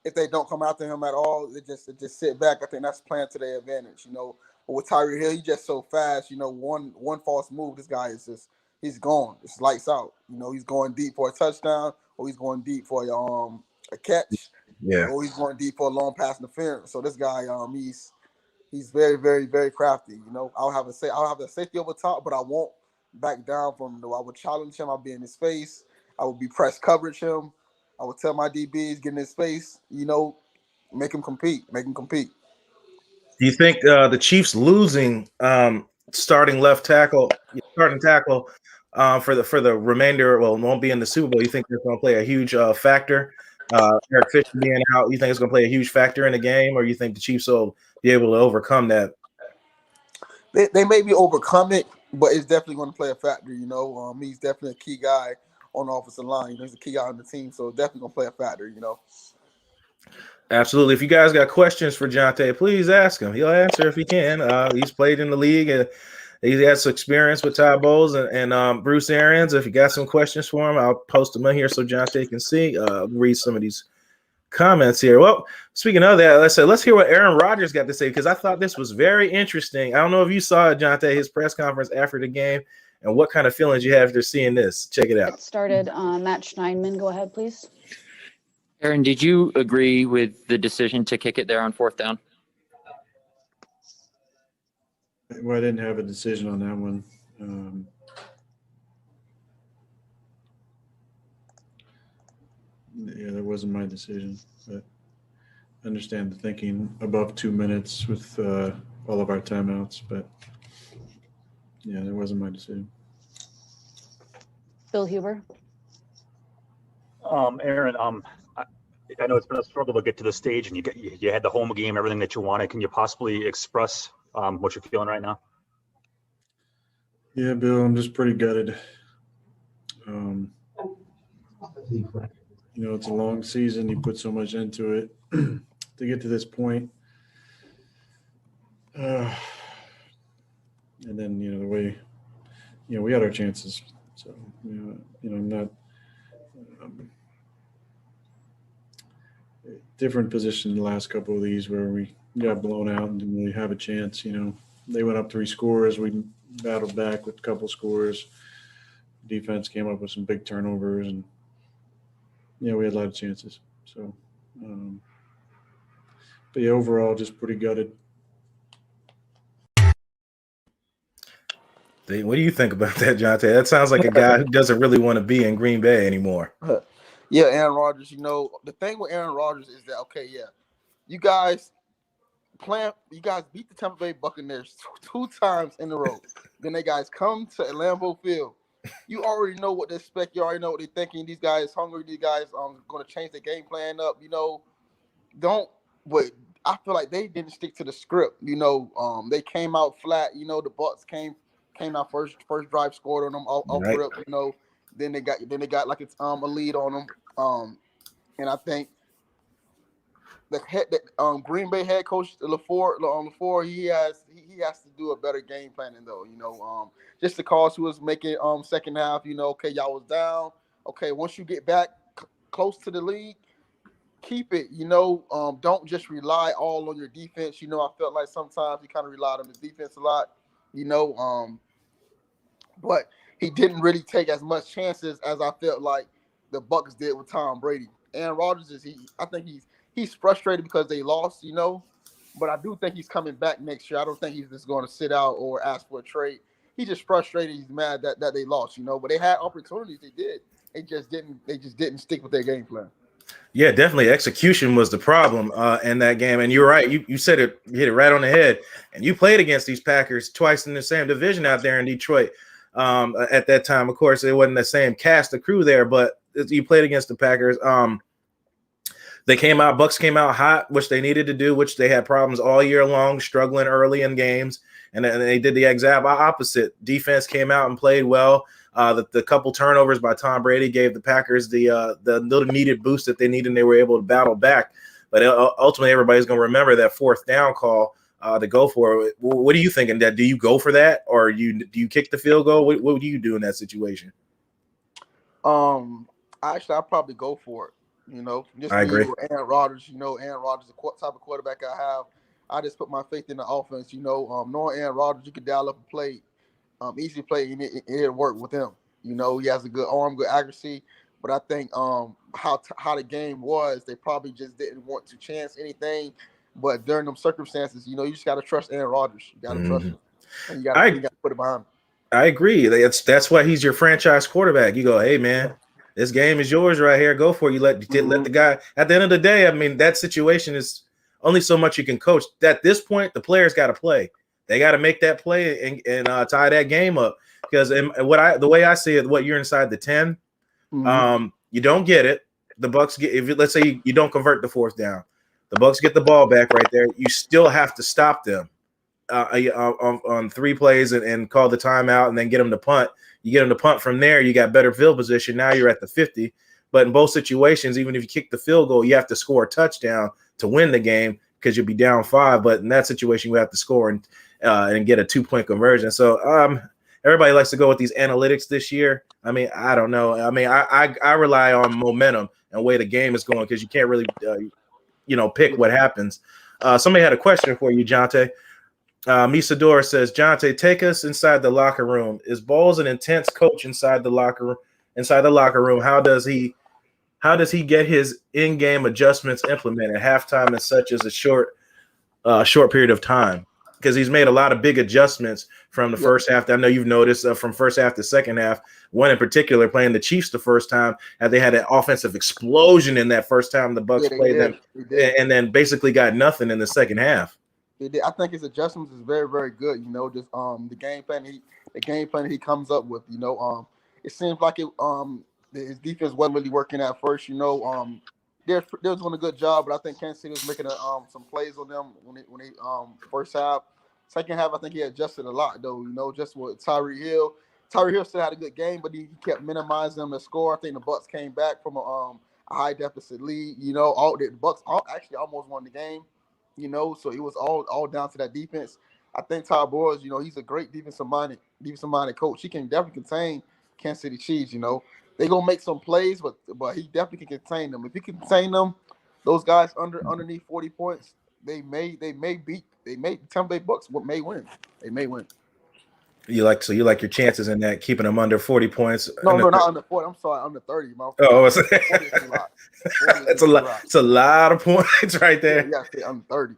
if they don't come after him at all, they just sit back. I think that's playing to their advantage. You know, but with Tyreek Hill, he's just so fast. You know, one false move, this guy is just he's gone. It's lights out. You know, he's going deep for a touchdown, or he's going deep for a catch. Yeah. Or he's going deep for a long pass interference. So this guy, he's very, very, very crafty. You know, I'll have the safety over top, but I won't back down from him. I would challenge him. I'll be in his face. I would be press coverage him. I would tell my DBs, get in his face. You know, make him compete. Do you think the Chiefs losing starting tackle for the remainder, well, won't be in the Super Bowl? You think that's going to play a huge factor? Eric Fisher being out, you think it's going to play a huge factor in the game, or you think the Chiefs will be able to overcome that? They maybe overcome it, but it's definitely going to play a factor. You know, he's definitely a key guy on the offensive line. He's a key guy on the team, so definitely going to play a factor. You know. Absolutely. If you guys got questions for Jonte, please ask him. He'll answer if he can. He's played in the league and he has experience with Todd Bowles and Bruce Arians. If you got some questions for him, I'll post them in here so Jonte can see. Read some of these comments here. Well, speaking of that, let's hear what Aaron Rodgers got to say, because I thought this was very interesting. I don't know if you saw it, Jonte, his press conference after the game, and what kind of feelings you have after seeing this. Check it out. It started. Matt Schneidman, go ahead, please. Aaron, did you agree with the decision to kick it there on 4th down? Well, I didn't have a decision on that one. Yeah, that wasn't my decision, but I understand the thinking above 2 minutes with all of our timeouts, but yeah, that wasn't my decision. Bill Huber. Aaron, I know it's been a struggle to get to the stage, and you had the home game, everything that you wanted. Can you possibly express what you're feeling right now? Yeah, Bill, I'm just pretty gutted. You know, it's a long season. You put so much into it to get to this point. And then, you know, the way, you know, we had our chances. So, you know, I'm not different position in the last couple of these where we got blown out and didn't really have a chance. You know, they went up 3 scores. We battled back with a couple scores. Defense came up with some big turnovers, and yeah, we had a lot of chances. So, but yeah, overall, just pretty gutted. What do you think about that, Jonte? That sounds like a guy who doesn't really want to be in Green Bay anymore. Yeah, Aaron Rodgers. You know, the thing with Aaron Rodgers is that, okay, yeah, you guys beat the Tampa Bay Buccaneers 2 times in a row. Then they guys come to Lambeau Field. You already know what to expect. You already know what they're thinking. These guys hungry. These guys going to change their game plan up. You know, but I feel like they didn't stick to the script. You know, they came out flat. You know, the Bucs came out first drive, scored on them off rip. You know, then they got like it's a lead on them. And I think the Green Bay head coach LaFleur, he has to do a better game planning though. You know, just the calls who was making second half. You know, okay, y'all was down. Okay, once you get back close to the lead, keep it. You know, don't just rely all on your defense. You know, I felt like sometimes he kind of relied on his defense a lot. You know, but he didn't really take as much chances as I felt like the Bucs did with Tom Brady. Aaron Rodgers I think he's frustrated because they lost, you know, but I do think he's coming back next year. I don't think he's just going to sit out or ask for a trade. He's just frustrated. He's mad that they lost, you know, but they had opportunities. They did. They just didn't stick with their game plan. Yeah, definitely. Execution was the problem in that game. And you're right. You said it, you hit it right on the head. And you played against these Packers twice in the same division out there in Detroit. At that time, of course, it wasn't the same cast of crew there, but you played against the Packers. Bucs came out hot, which they needed to do, which they had problems all year long, struggling early in games, and they did the exact opposite. Defense came out and played well. The couple turnovers by Tom Brady gave the Packers the little needed boost that they needed, and they were able to battle back. But ultimately, everybody's going to remember that fourth down call to go for it. What are you thinking? That do you go for that, or do you kick the field goal? What do you do in that situation? Actually, I'd probably go for it. Just I agree. With Aaron Rodgers. Aaron Rodgers, the type of quarterback I have. I just put my faith in the offense. Knowing Aaron Rodgers, you could dial up a play, easy play, and it'll work with him. He has a good arm, good accuracy. But I think how the game was, they probably just didn't want to chance anything. But during them circumstances, you just got to trust Aaron Rodgers. You got to trust him, and you got to put it behind him. I agree. That's why he's your franchise quarterback. You go, hey man, this game is yours right here. Go for it. You let the guy. At the end of the day, I mean, that situation is only so much you can coach. At this point, the players got to play. They got to make that play and tie that game up. Because the way I see it, what you're inside the 10, you don't get it. The Bucs get let's say you don't convert the fourth down, the Bucs get the ball back right there. You still have to stop them on 3 plays and call the timeout and then get them to punt. You get them to punt from there. You got better field position. Now you're at the 50. But in both situations, even if you kick the field goal, you have to score a touchdown to win the game because you'll be down 5. But in that situation, you have to score and get a 2-point conversion. So everybody likes to go with these analytics this year. I mean, I don't know. I mean, I rely on momentum and way the game is going because you can't really, pick what happens. Somebody had a question for you, Jonte. Misador says, Jonte, take us inside the locker room. Is Bowles an intense coach inside the locker room? How does he get his in-game adjustments implemented at halftime in such as a short period of time? Because he's made a lot of big adjustments from the first half. I know you've noticed from first half to second half. One in particular, playing the Chiefs the first time, and they had an offensive explosion in that first time the Bucs played them, and then basically got nothing in the second half. I think his adjustments is very, very good. Just the game plan he comes up with. It seems like his defense wasn't really working at first. They was doing a good job, but I think Kansas City was making some plays on them when they first half. Second half, I think he adjusted a lot though. Just with Tyreek Hill. Tyreek Hill still had a good game, but he kept minimizing them to score. I think the Bucs came back from a high deficit lead. The Bucs actually almost won the game. So it was all down to that defense. I think Todd Bowles, he's a great defensive-minded coach. He can definitely contain Kansas City Chiefs. They're gonna make some plays, but he definitely can contain them. If he can contain them, those guys underneath 40 points, they may Tampa Bay Bucs may win. They may win. You like your chances in that, keeping them under 40 points. No, not under 40. I'm sorry, under 30. It's a lot of points right there. Yeah, under 30.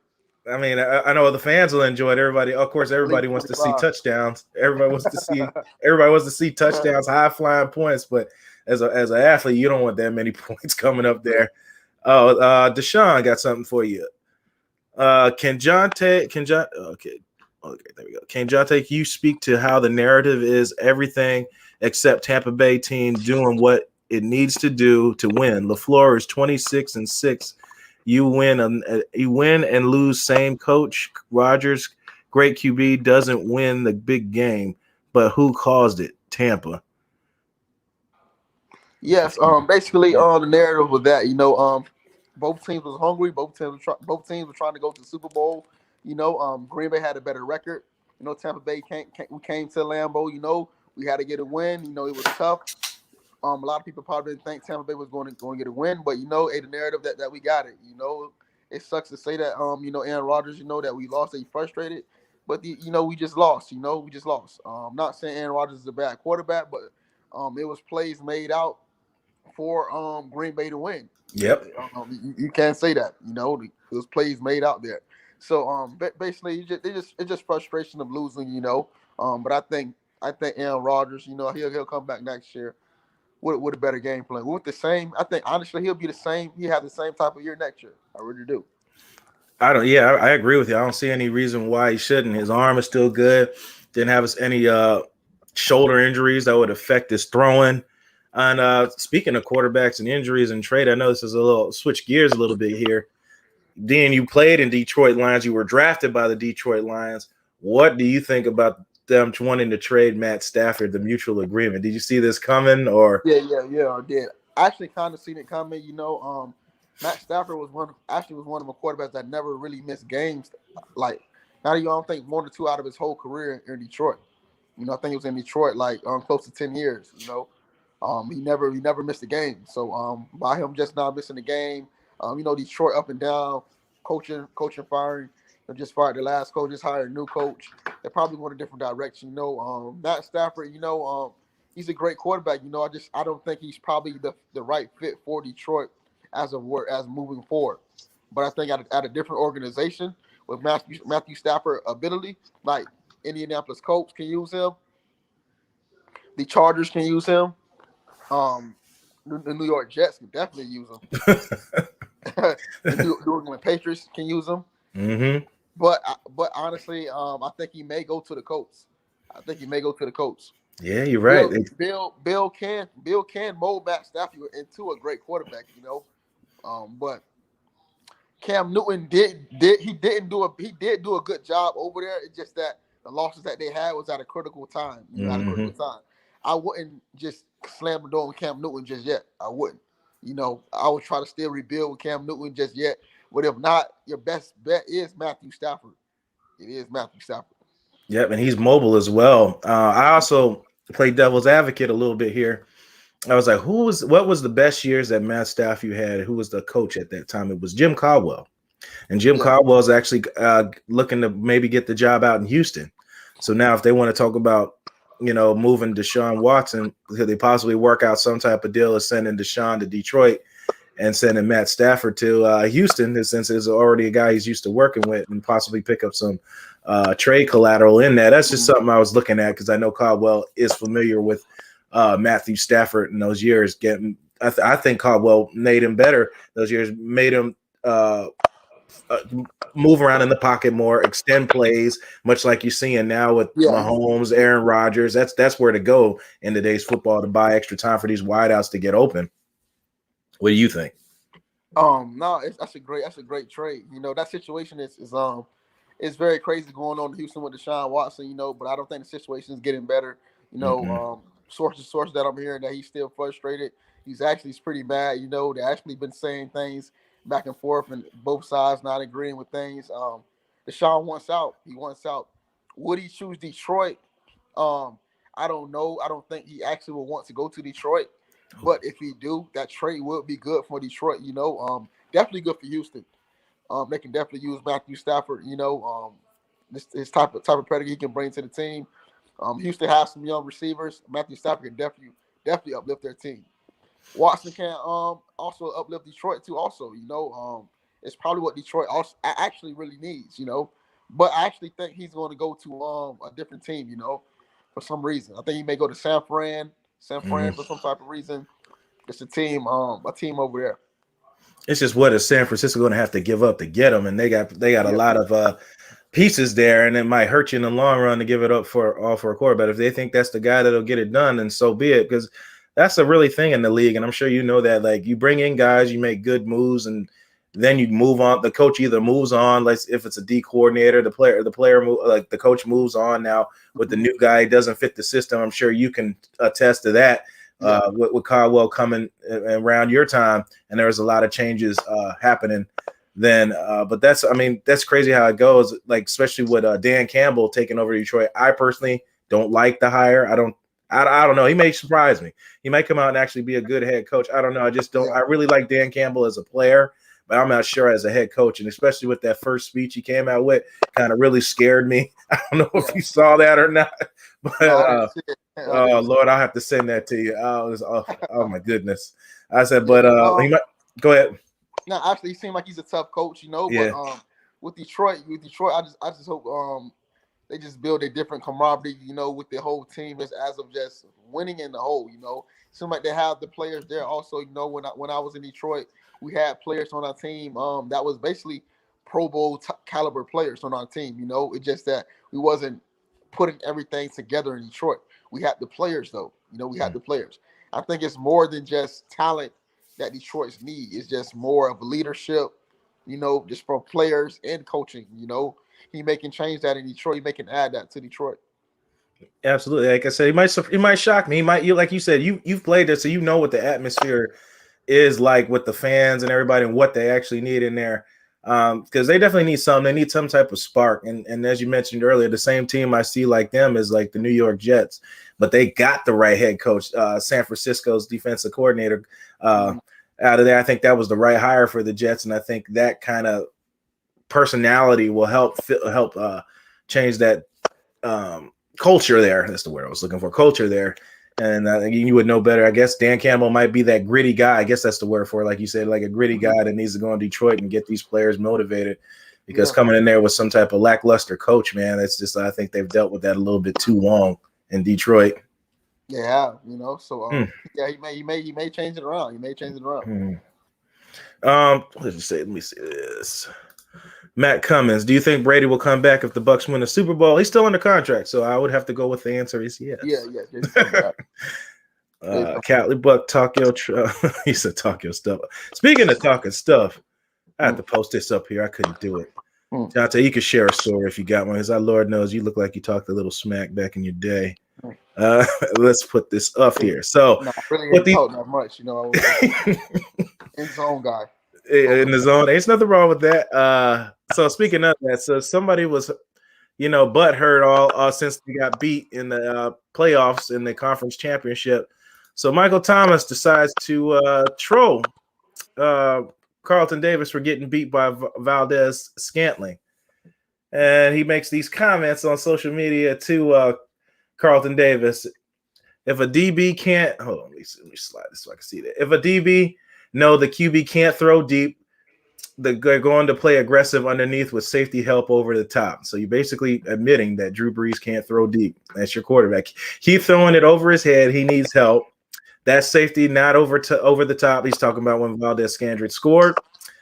I mean, I know the fans will enjoy it. Everybody wants to see touchdowns. Everybody wants to see touchdowns, high flying points. But as an athlete, you don't want that many points coming up there. Oh, Deshaun got something for you. Okay, there we go. Can Jonte, you speak to how the narrative is everything except Tampa Bay team doing what it needs to do to win? LaFleur is 26-6. You win and lose. Same coach. Rodgers, great QB, doesn't win the big game. But who caused it? Tampa. Yes. Basically, the narrative was that both teams was hungry. Both teams were trying to go to the Super Bowl. Green Bay had a better record. Tampa Bay we came to Lambeau. We had to get a win. It was tough. A lot of people probably didn't think Tampa Bay was going to get a win, but the narrative that we got it. It sucks to say that Aaron Rodgers, that we lost, that he frustrated, but we just lost. We just lost. I'm not saying Aaron Rodgers is a bad quarterback, but it was plays made out for Green Bay to win. Yep. You can't say that. It was plays made out there. So basically, it's just frustration of losing. But I think Aaron Rodgers, he'll come back next year with a better game plan. With the same, I think honestly he'll be the same. He'll have the same type of year next year. I really do. I agree with you. I don't see any reason why he shouldn't. His arm is still good. Didn't have any shoulder injuries that would affect his throwing. And speaking of quarterbacks and injuries and trade, I know this is a little switch gears a little bit here. Dean, you played in Detroit Lions. You were drafted by the Detroit Lions. What do you think about them wanting to trade Matt Stafford, the mutual agreement? Did you see this coming, or? Yeah, I did. I actually kind of seen it coming. Matt Stafford was one of my quarterbacks that never really missed games. Like, not even, I don't think 1 or 2 out of his whole career in Detroit. I think it was in Detroit like close to 10 years. He never missed a game. So by him just not missing the game, Detroit up and down, coaching firing. They just fired the last coach, just hired a new coach. They're probably going a different direction. Matt Stafford, he's a great quarterback. I don't think he's probably the right fit for Detroit as moving forward. But I think at a different organization with Matthew Stafford ability, like Indianapolis Colts can use him, the Chargers can use him, the New York Jets can definitely use him. The New England Patriots can use him. Mm-hmm. But honestly, I think he may go to the Colts. Yeah, you're right. Bill can mold Matt Stafford into a great quarterback, but Cam Newton did do a good job over there. It's just that the losses that they had was at a critical time. I wouldn't just slam the door with Cam Newton just yet. I wouldn't. I would try to still rebuild with Cam Newton just yet. But if not, your best bet is Matthew Stafford. It is Matthew Stafford. Yep, and he's mobile as well. I also played devil's advocate a little bit here. I was like, what was the best years that Matt Stafford had? Who was the coach at that time? It was Jim Caldwell. And Jim Caldwell's actually looking to maybe get the job out in Houston. So now if they want to talk about, moving Deshaun Watson, could they possibly work out some type of deal of sending Deshaun to Detroit and sending Matt Stafford to Houston, since there's already a guy he's used to working with, and possibly pick up some trade collateral in that? That's just something I was looking at because I know Caldwell is familiar with Matthew Stafford in those years. I think Caldwell made him better those years, made him move around in the pocket more, extend plays, much like you're seeing now with Mahomes, Aaron Rodgers. That's where to go in today's football, to buy extra time for these wideouts to get open. What do you think? No, that's a great trade. That situation is very crazy going on in Houston with Deshaun Watson. But I don't think the situation is getting better. Sources that I'm hearing that he's still frustrated. He's pretty mad. They actually been saying things back and forth, and both sides not agreeing with things. Deshaun wants out. He wants out. Would he choose Detroit? I don't know. I don't think he actually will want to go to Detroit. But if he do, that trade would be good for Detroit. Definitely good for Houston. They can definitely use Matthew Stafford. This type of pedigree he can bring to the team. Houston has some young receivers. Matthew Stafford can definitely uplift their team. Watson can also uplift Detroit too. Also, it's probably what Detroit also actually really needs. But I actually think he's going to go to a different team. For some reason, I think he may go to San Fran for some type of reason. It's a team over there. It's just what is San Francisco going to have to give up to get him, and they got a lot of pieces there, and it might hurt you in the long run to give it up for a quarterback. If they think that's the guy that'll get it done, then so be it, because that's a really thing in the league, and I'm sure you know that. Like, you bring in guys, you make good moves, and then you move on. The coach either moves on, like if it's a D coordinator, the player, like the coach moves on now with the new guy. Doesn't fit the system. I'm sure you can attest to that. With Caldwell coming around your time, and there was a lot of changes happening then. But that's crazy how it goes. Like, especially with Dan Campbell taking over Detroit. I personally don't like the hire. I don't know. He may surprise me. He might come out and actually be a good head coach. I don't know. I just don't. I really like Dan Campbell as a player, but I'm not sure as a head coach. And especially with that first speech he came out with, kind of really scared me. I don't know if you saw that or not. But oh Lord, I'll have to send that to you. Oh my goodness. I said, but he might go ahead. No, actually, he seemed like he's a tough coach, But with Detroit, I just hope they just build a different camaraderie, with the whole team as of just winning in the whole, Seems like they have the players there also, when I was in Detroit, we had players on our team that was basically Pro Bowl caliber players on our team, It's just that we wasn't putting everything together in Detroit. We had the players though, we had the players. I think it's more than just talent that Detroit's need. It's just more of leadership, just from players and coaching. He making change that in Detroit. He making add that to Detroit. Absolutely. Like I said, he might shock me. Like you said, you've played there, so you know what the atmosphere is like with the fans and everybody and what they actually need in there. Because they definitely need something. They need some type of spark. And as you mentioned earlier, the same team I see like them is like the New York Jets, but they got the right head coach, San Francisco's defensive coordinator out of there. I think that was the right hire for the Jets, and I think that kind of personality will help change that culture there. That's the word I was looking for. Culture there. And you would know better. I guess Dan Campbell might be that gritty guy. I guess that's the word for it. Like you said, like a gritty guy that needs to go in Detroit and get these players motivated, because coming in there with some type of lackluster coach, man, it's just, I think they've dealt with that a little bit too long in Detroit. Yeah, so he may change it around. What did you say? Let me see this. Matt Cummins, do you think Brady will come back if the Bucs win the Super Bowl? He's still under contract, so I would have to go with the answer is yes. Catley Buck, talk your he said talk your stuff. Speaking of talking stuff, I had to post this up here. I couldn't do it. Jonte, you can share a story if you got one, because our Lord knows you look like you talked a little smack back in your day. Let's put this up here. So, I really ain't talk that much, I was in zone guy. In the zone, there's nothing wrong with that. So speaking of that, so somebody was, butthurt all since they got beat in the playoffs in the conference championship. So Michael Thomas decides to troll Carlton Davis for getting beat by Valdez Scantling, and he makes these comments on social media to Carlton Davis. If a DB can't, hold on, let me slide this so I can see that. If a DB know the QB can't throw deep, they're going to play aggressive underneath with safety help over the top. So you're basically admitting that Drew Brees can't throw deep. That's your quarterback. Keep throwing it over his head. He needs help. That safety not over the top. He's talking about when Valdez Scantling scored.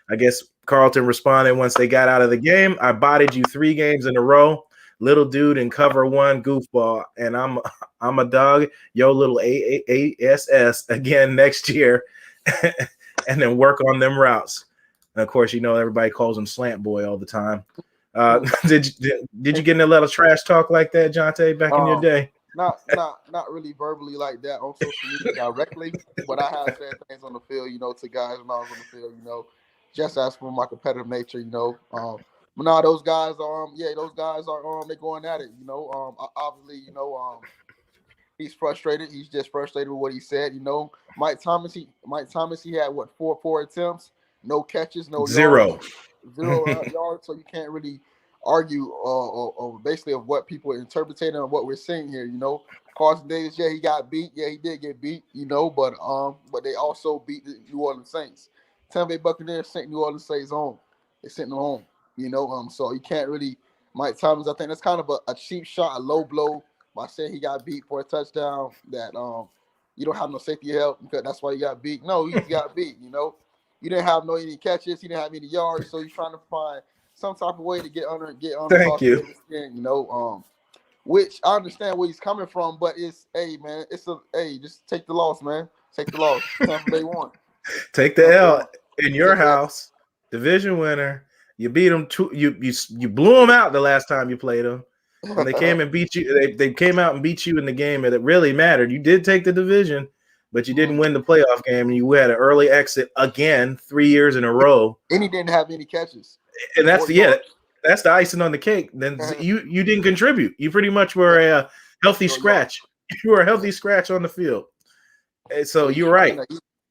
I guess Carlton responded once they got out of the game. I bodied you 3 games in a row. Little dude in cover 1 goofball, and I'm a dog. Yo, little ASS again next year. And then work on them routes. And of course, everybody calls him Slant Boy all the time. Did you get in a lot of trash talk like that, Jonte, back in your day? Not really verbally like that on social media directly, but I have said things on the field, to guys when I was on the field, just as for my competitive nature, But now those guys are, they're going at it, obviously, he's frustrated. He's just frustrated with what he said. Mike Thomas, he had what, four attempts, no catches, no 0 yards. So you can't really argue or basically of what people are interpreting and what we're seeing here. Carson Davis, he got beat. Yeah, he did get beat. But they also beat the New Orleans Saints. Tampa Bay Buccaneers sent New Orleans Saints home. They sent them home. So you can't really. Mike Thomas, I think that's kind of a cheap shot, a low blow. By saying he got beat for a touchdown, that you don't have no safety help because that's why he got beat. No, he got beat. You didn't have any catches, he didn't have any yards, so he's trying to find some type of way to get under. Thank you. Skin, which I understand where he's coming from, but just take the loss, man. Take the loss. Tampa Bay won. Take the L in your house, division winner. You beat them. You blew them out the last time you played them. And they came and beat you. They came out and beat you in the game, and it really mattered. You did take the division, but you didn't win the playoff game. And you had an early exit again, 3 years in a row. And he didn't have any catches. And that's the icing on the cake. Then you didn't contribute. You pretty much were a healthy scratch. You were a healthy scratch on the field. And so you're right.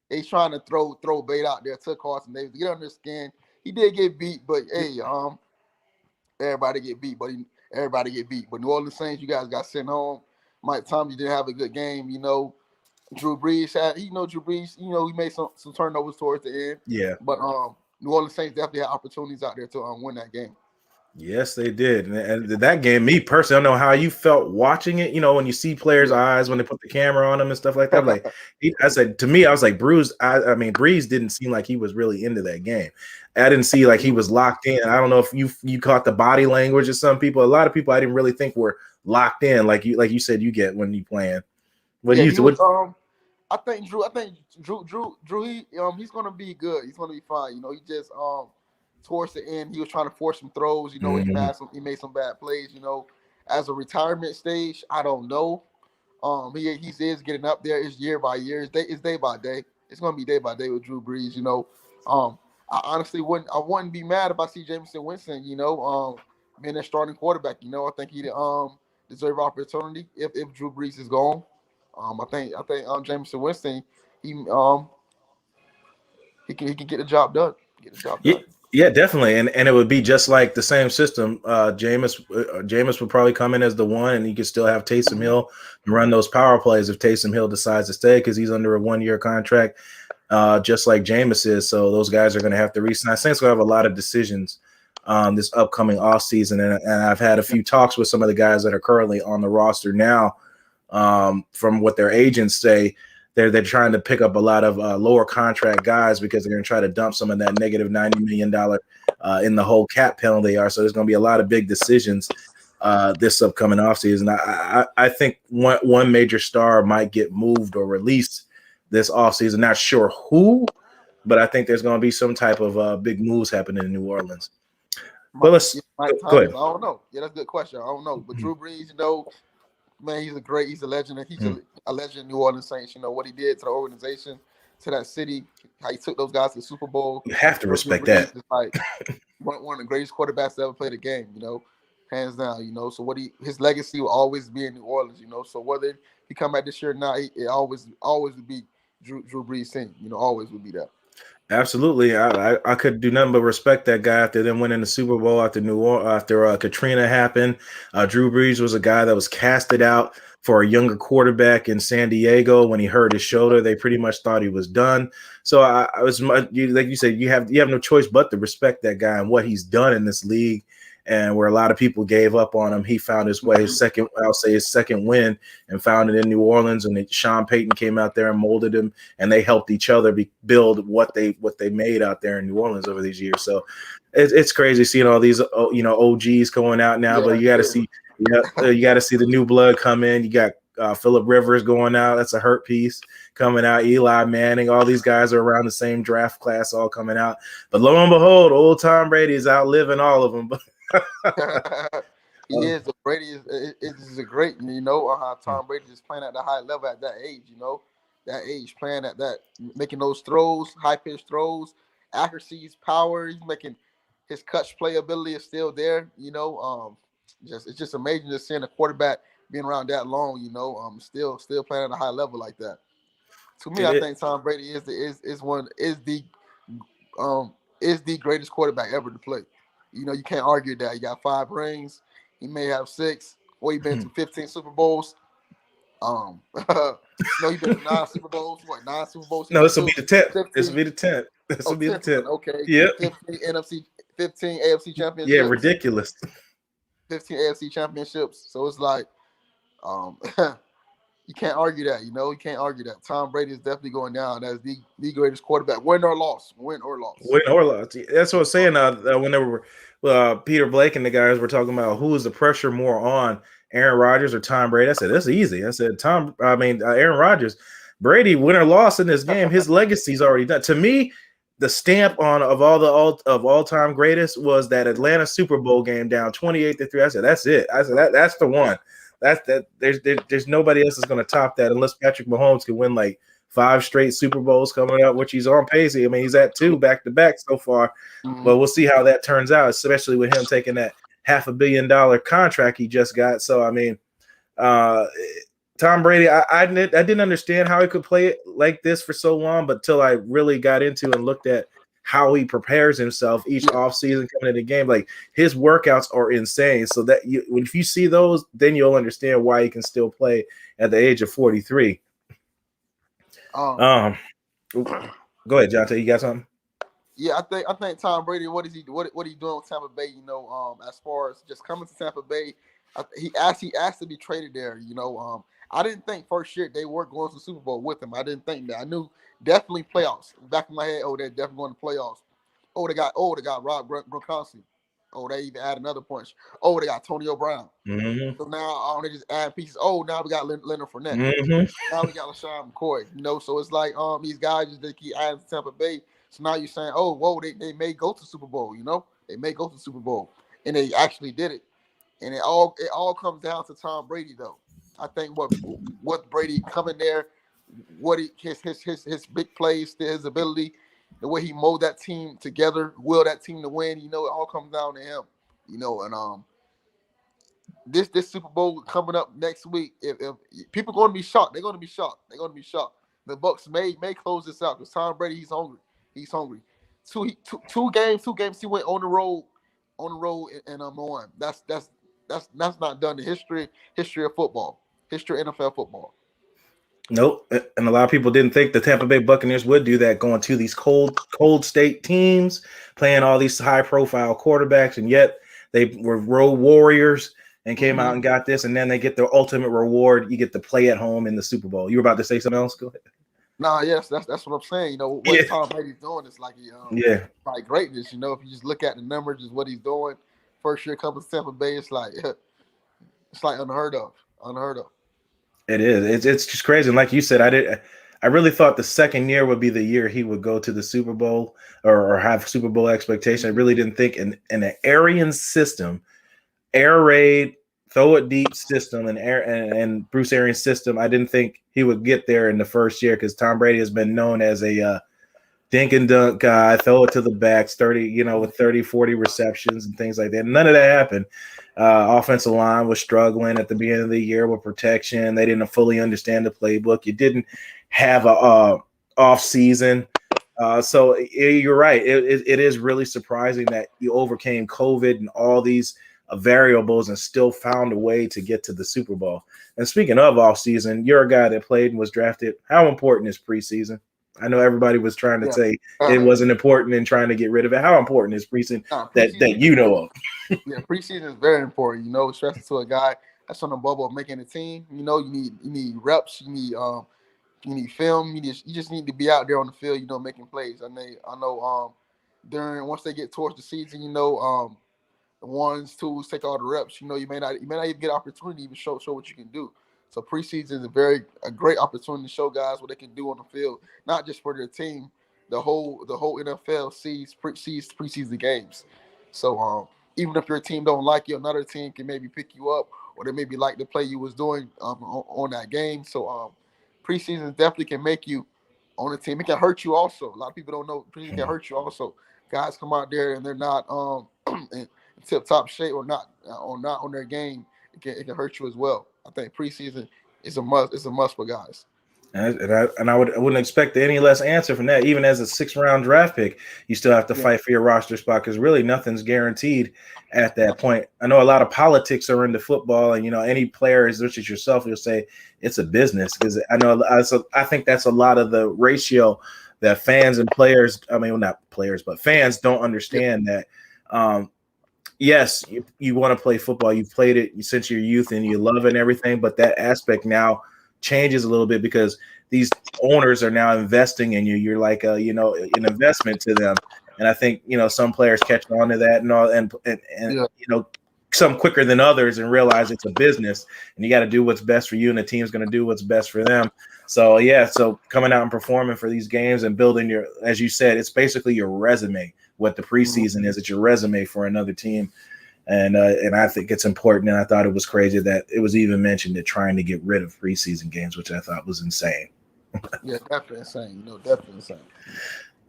He's trying to throw bait out there to Carson Davis. Get under his skin. He did get beat, but everybody get beat, but everybody get beat. But New Orleans Saints, you guys got sent home. Mike Thomas didn't have a good game. Drew Brees he made some turnovers towards the end. Yeah. But New Orleans Saints definitely had opportunities out there to win that game. Yes, they did. And that game, me personally, I don't know how you felt watching it. When you see players' eyes when they put the camera on them and stuff like that. I said to me, I was like, Brees didn't seem like he was really into that game. I didn't see like he was locked in. I don't know if you caught the body language of some people. A lot of people I didn't really think were locked in, like you said you get when you playing. I think Drew. He's gonna be good. He's gonna be fine. You know, he just towards the end, he was trying to force some throws. You know, he made some bad plays. You know, as a retirement stage, I don't know. He is getting up there. It's year by year. It's day by day. It's gonna be day by day with Drew Brees. You know, I honestly wouldn't be mad if I see Jameson Winston. You know, being a starting quarterback. You know, I think he deserve opportunity if Drew Brees is gone. I think Jameson Winston he can get the job done. Yeah, definitely, and it would be just like the same system. Jameis would probably come in as the one, and you could still have Taysom Hill run those power plays if Taysom Hill decides to stay because he's under a 1-year contract, just like Jameis is. So those guys are going to have to re-sign. Saints will have a lot of decisions this upcoming offseason, and I've had a few talks with some of the guys that are currently on the roster now. From what their agents say, they're trying to pick up a lot of lower contract guys because they're going to try to dump some of that negative $90 million in the whole cap penalty are. So there's going to be a lot of big decisions this upcoming offseason. I think one major star might get moved or released this offseason. Not sure who, but I think there's going to be some type of big moves happening in New Orleans. But let's go ahead. I don't know. Yeah, that's a good question. I don't know. But Drew Brees, you know, man, he's a legend. He's a legend in New Orleans Saints. You know what he did to the organization, to that city, how he took those guys to the Super Bowl. You have to respect that. Is like one of the greatest quarterbacks to ever play the game. You know, hands down. You know, so his legacy will always be in New Orleans. You know, so whether he come back this year or not, it always would be Drew Brees' team. You know, always would be that. Absolutely, I could do nothing but respect that guy after them winning the Super Bowl after Katrina happened. Drew Brees was a guy that was casted out for a younger quarterback in San Diego when he hurt his shoulder. They pretty much thought he was done. So I was like you said, you have no choice but to respect that guy and what he's done in this league. And where a lot of people gave up on him, he found his way, his second win, and found it in New Orleans. And Sean Payton came out there and molded him, and they helped each other build what they made out there in New Orleans over these years. So it's crazy seeing all these OGs going out now. Yeah, but you got to see the new blood come in. You got Phillip Rivers going out. That's a hurt piece coming out. Eli Manning. All these guys are around the same draft class, all coming out. But lo and behold, old Tom Brady is outliving all of them. He is. Brady is a great. You know how Tom Brady is playing at the high level at that age. You know, that age playing at that, making those throws, high pitched throws, accuracies, power. He's making his catch playability is still there. You know, it's just amazing just seeing a quarterback being around that long. You know, still playing at a high level like that. To me, I think Tom Brady is the greatest quarterback ever to play. You know, you can't argue that. He got 5 rings. He may have 6, or he been to 15 Super Bowls. No, he been to 9 Super Bowls. What, 9 Super Bowls? No, this will be the 10th. This will be the 10th. This will be the 10th. Okay. Yep. 15 AFC championships. Yeah, ridiculous. 15 AFC championships. So it's like, you can't argue that. You know, you can't argue that. Tom Brady is definitely going down as the greatest quarterback, win or loss. That's what I'm saying. When they were Peter Blake and the guys were talking about who is the pressure more on, Aaron Rodgers or Tom Brady. I said that's easy. I said Aaron Rodgers. Brady, win or loss in this game, his legacy's already done. To me, the stamp of all-time greatest was that Atlanta Super Bowl game down 28-3. I said that's it. I said that's the one. There's nobody else that's going to top that unless Patrick Mahomes can win like 5 straight Super Bowls coming up, which he's on pace. I mean, he's at 2 back-to-back so far. But we'll see how that turns out, especially with him taking that $500 million contract he just got. So, I mean, Tom Brady, I didn't understand how he could play it like this for so long, but till I really got into and looked at how he prepares himself each offseason coming into the game, like his workouts are insane. So that if you see those, then you'll understand why he can still play at the age of 43. Go ahead, Jonte. You got something? Yeah, I think Tom Brady. What he doing with Tampa Bay? You know, as far as just coming to Tampa Bay, he asked to be traded there. You know, I didn't think first year they were going to the Super Bowl with him. I didn't think that. I knew definitely playoffs. Back in my head, they're definitely going to playoffs. They got Rob Gronkowski. Oh, they even add another punch. Oh, they got Antonio Brown. Mm-hmm. So now they just add pieces. Oh, now we got Leonard Fournette. Mm-hmm. Now we got LaShawn McCoy. So it's like these guys just they keep adding to Tampa Bay. So now you're saying, oh, whoa, they may go to Super Bowl. They may go to Super Bowl, and they actually did it. And it all comes down to Tom Brady, though. I think what Brady coming there, what his big plays, his ability, the way he molded that team together, will that team to win. It all comes down to him. And this Super Bowl coming up next week, if people are going to be shocked, they're going to be shocked. They're going to be shocked. The Bucs may close this out because Tom Brady, he's hungry. He's hungry. Two games he went on the road and won. That's not done in history of football, history of NFL football. Nope. And a lot of people didn't think the Tampa Bay Buccaneers would do that, going to these cold state teams, playing all these high-profile quarterbacks, and yet they were road warriors and came out and got this, and then they get the ultimate reward. You get to play at home in the Super Bowl. You were about to say something else? Go ahead. Nah, yes, that's what I'm saying. What Tom Brady's doing is like like greatness. If you just look at the numbers, is what he's doing. First year coming to Tampa Bay, it's like unheard of. It is. It's just crazy. And like you said, I really thought the second year would be the year he would go to the Super Bowl or have Super Bowl expectation. I really didn't think in an Arians system, air raid, throw it deep system, and Bruce Arians system, I didn't think he would get there in the first year because Tom Brady has been known as a dink and dunk guy, throw it to the backs, 30, with 30, 40 receptions and things like that. None of that happened. Offensive line was struggling at the beginning of the year with protection. They didn't fully understand the playbook. You didn't have a off season. So you're right. It is really surprising that you overcame COVID and all these variables and still found a way to get to the Super Bowl. And speaking of off season, you're a guy that played and was drafted. How important is preseason? I know everybody was trying to say it wasn't important and trying to get rid of it. How important is preseason that you know of? Yeah, preseason is very important. Especially to a guy that's on the bubble of making a team. You need reps. You need film. You just need to be out there on the field. Making plays. I know. Once they get towards the season, the ones, twos, take all the reps. You may not even get opportunity to even show what you can do. So preseason is a great opportunity to show guys what they can do on the field, not just for their team. The whole NFL sees preseason games. So even if your team don't like you, another team can maybe pick you up, or they maybe like the play you was doing on that game. So preseason definitely can make you on the team. It can hurt you also. A lot of people don't know preseason can hurt you also. Guys come out there and they're not in tip-top shape or not on their game. It can hurt you as well. I think preseason is a must. It's a must for guys. And I wouldn't expect any less answer from that. Even as a 6th-round draft pick, you still have to fight for your roster spot because really nothing's guaranteed at that point. I know a lot of politics are into football, and any player as rich as yourself, you'll say it's a business because I think that's a lot of the ratio that fans and players. I mean, well, not players, but fans don't understand that. Yes, you want to play football. You've played it since your youth and you love it and everything, but that aspect now changes a little bit because these owners are now investing in you. You're like an investment to them. And I think, some players catch on to that and some quicker than others and realize it's a business and you got to do what's best for you and the team's going to do what's best for them. So, so coming out and performing for these games and building as you said, it's basically your resume. What the preseason is, it's your resume for another team. And I think it's important. And I thought it was crazy that it was even mentioned that trying to get rid of preseason games, which I thought was insane. Yeah, definitely insane. Definitely insane.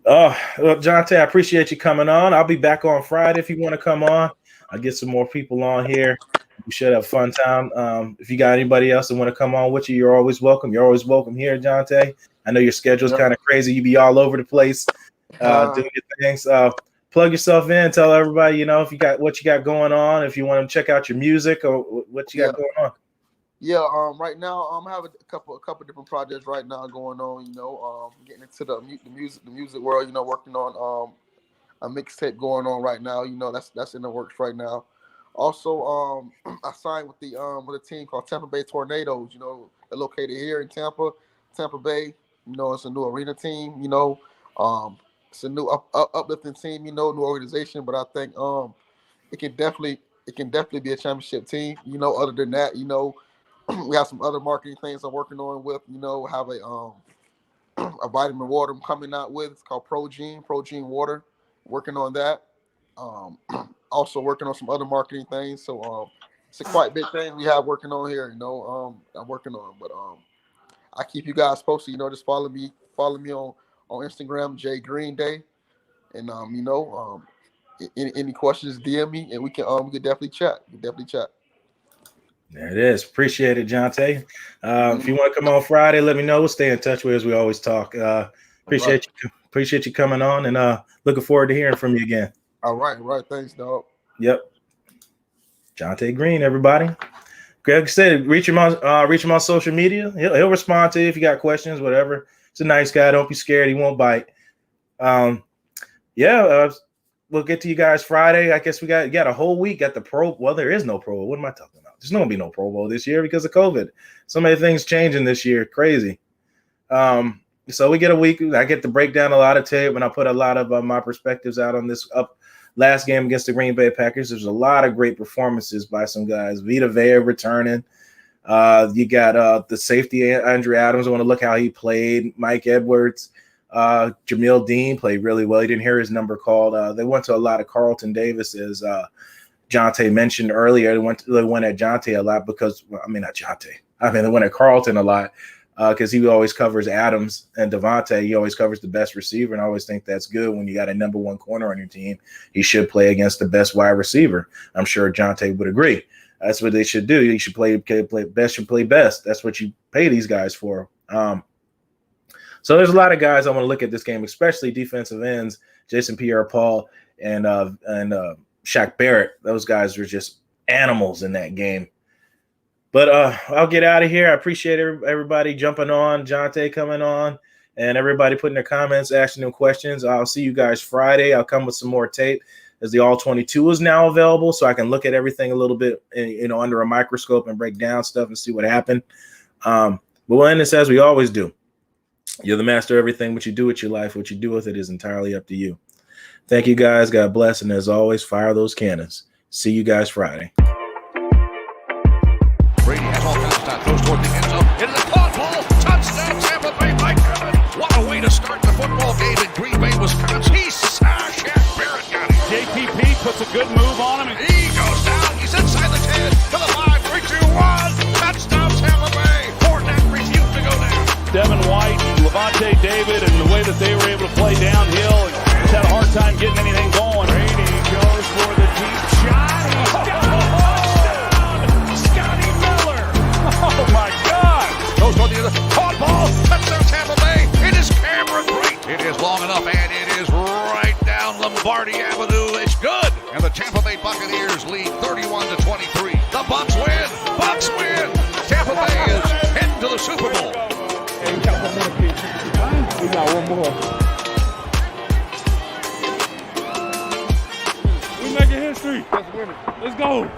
Oh, well, Jonte, I appreciate you coming on. I'll be back on Friday if you want to come on. I'll get some more people on here. We should have a fun time. If you got anybody else that want to come on with you, you're always welcome. You're always welcome here, Jonte. I know your schedule's kind of crazy. You be all over the place doing your things. Plug yourself in. Tell everybody, if you got what you got going on. If you want to check out your music or what you got going on. Yeah. Right now, I'm having a couple different projects right now going on. Getting into the music world. Working on a mixtape going on right now. That's in the works right now. Also, I signed with a team called Tampa Bay Tornadoes. They're located here in Tampa Bay. It's a new arena team. It's a new uplifting team. New organization. But I think it can definitely be a championship team. You know, other than that, you know, we have some other marketing things I'm working on with. You know, have a vitamin water I'm coming out with. It's called Protein Water. Working on that. Also working on some other marketing things. So it's a quite big thing we have working on here. You know, I'm working on, but I keep you guys posted. You know, just follow me on Instagram, Jay Green Day, and you know, any questions, DM me, and we can definitely chat. There it is. Appreciate it, Jonte. If you want to come on Friday, let me know. We'll stay in touch with as we always talk. Appreciate you coming on, and looking forward to hearing from you again. All right. Thanks, dog. Yep. Jonte Green, everybody. Greg said, reach him on social media. He'll respond to you if you got questions, whatever. He's a nice guy. Don't be scared. He won't bite. We'll get to you guys Friday. I guess we got a whole week at the Pro. Well, there is no Pro Bowl. What am I talking about? There's not going to be no Pro Bowl this year because of COVID. So many things changing this year. Crazy. So we get a week. I get to break down a lot of tape, and I put a lot of my perspectives out on this last game against the Green Bay Packers. There's a lot of great performances by some guys. Vita Vea returning. You got the safety, Andre Adams. I want to look how he played. Mike Edwards. Jamil Dean played really well. He didn't hear his number called. They went to a lot of Carlton Davis, as Jonte mentioned earlier. They went at Jonte a lot because, not Jonte. They went at Carlton a lot because he always covers Adams and Devontae. He always covers the best receiver, and I always think that's good when you got a number one corner on your team. He should play against the best wide receiver. I'm sure Jonte would agree. That's what they should do. You should play best. Should play best. That's what you pay these guys for. So there's a lot of guys I want to look at this game, especially defensive ends, Jason Pierre-Paul and Shaq Barrett. Those guys were just animals in that game. But I'll get out of here. I appreciate everybody jumping on, Jonte coming on, and everybody putting their comments, asking them questions. I'll see you guys Friday. I'll come with some more tape as the All-22 is now available, so I can look at everything a little bit, under a microscope and break down stuff and see what happened. But we'll end this as we always do. You're the master of everything. What you do with your life, what you do with it is entirely up to you. Thank you, guys. God bless. And as always, fire those cannons. See you guys Friday. Brady has all kinds of time. Goes toward the end zone. It is a caught ball. Touchdown, Tampa Bay. Mike Barrett. What a way to start the football game in Green Bay, Wisconsin. He smashed it. Barrett got it. JPP puts a good move on him. He goes down. He's inside the 10 to the 5, 3, 2, 1. Touchdown, Tampa Bay. Fournette refused to go down. Devin White, Levante David, and the way that they were able to play downhill, and just had a hard time getting anything going. Brady goes for the deep shot. He's got a touchdown! Scotty Miller! Oh my God! Goes toward the other. Caught ball. Touchdown, Tampa Bay. It is Cameron Brate. It is long enough, and it is right down Lombardi Avenue. It's good. And the Tampa Bay Buccaneers lead 31-23. The Bucs win. Bucs win. Tampa Bay is heading to the Super Bowl. We got one more. We making history. Let's go.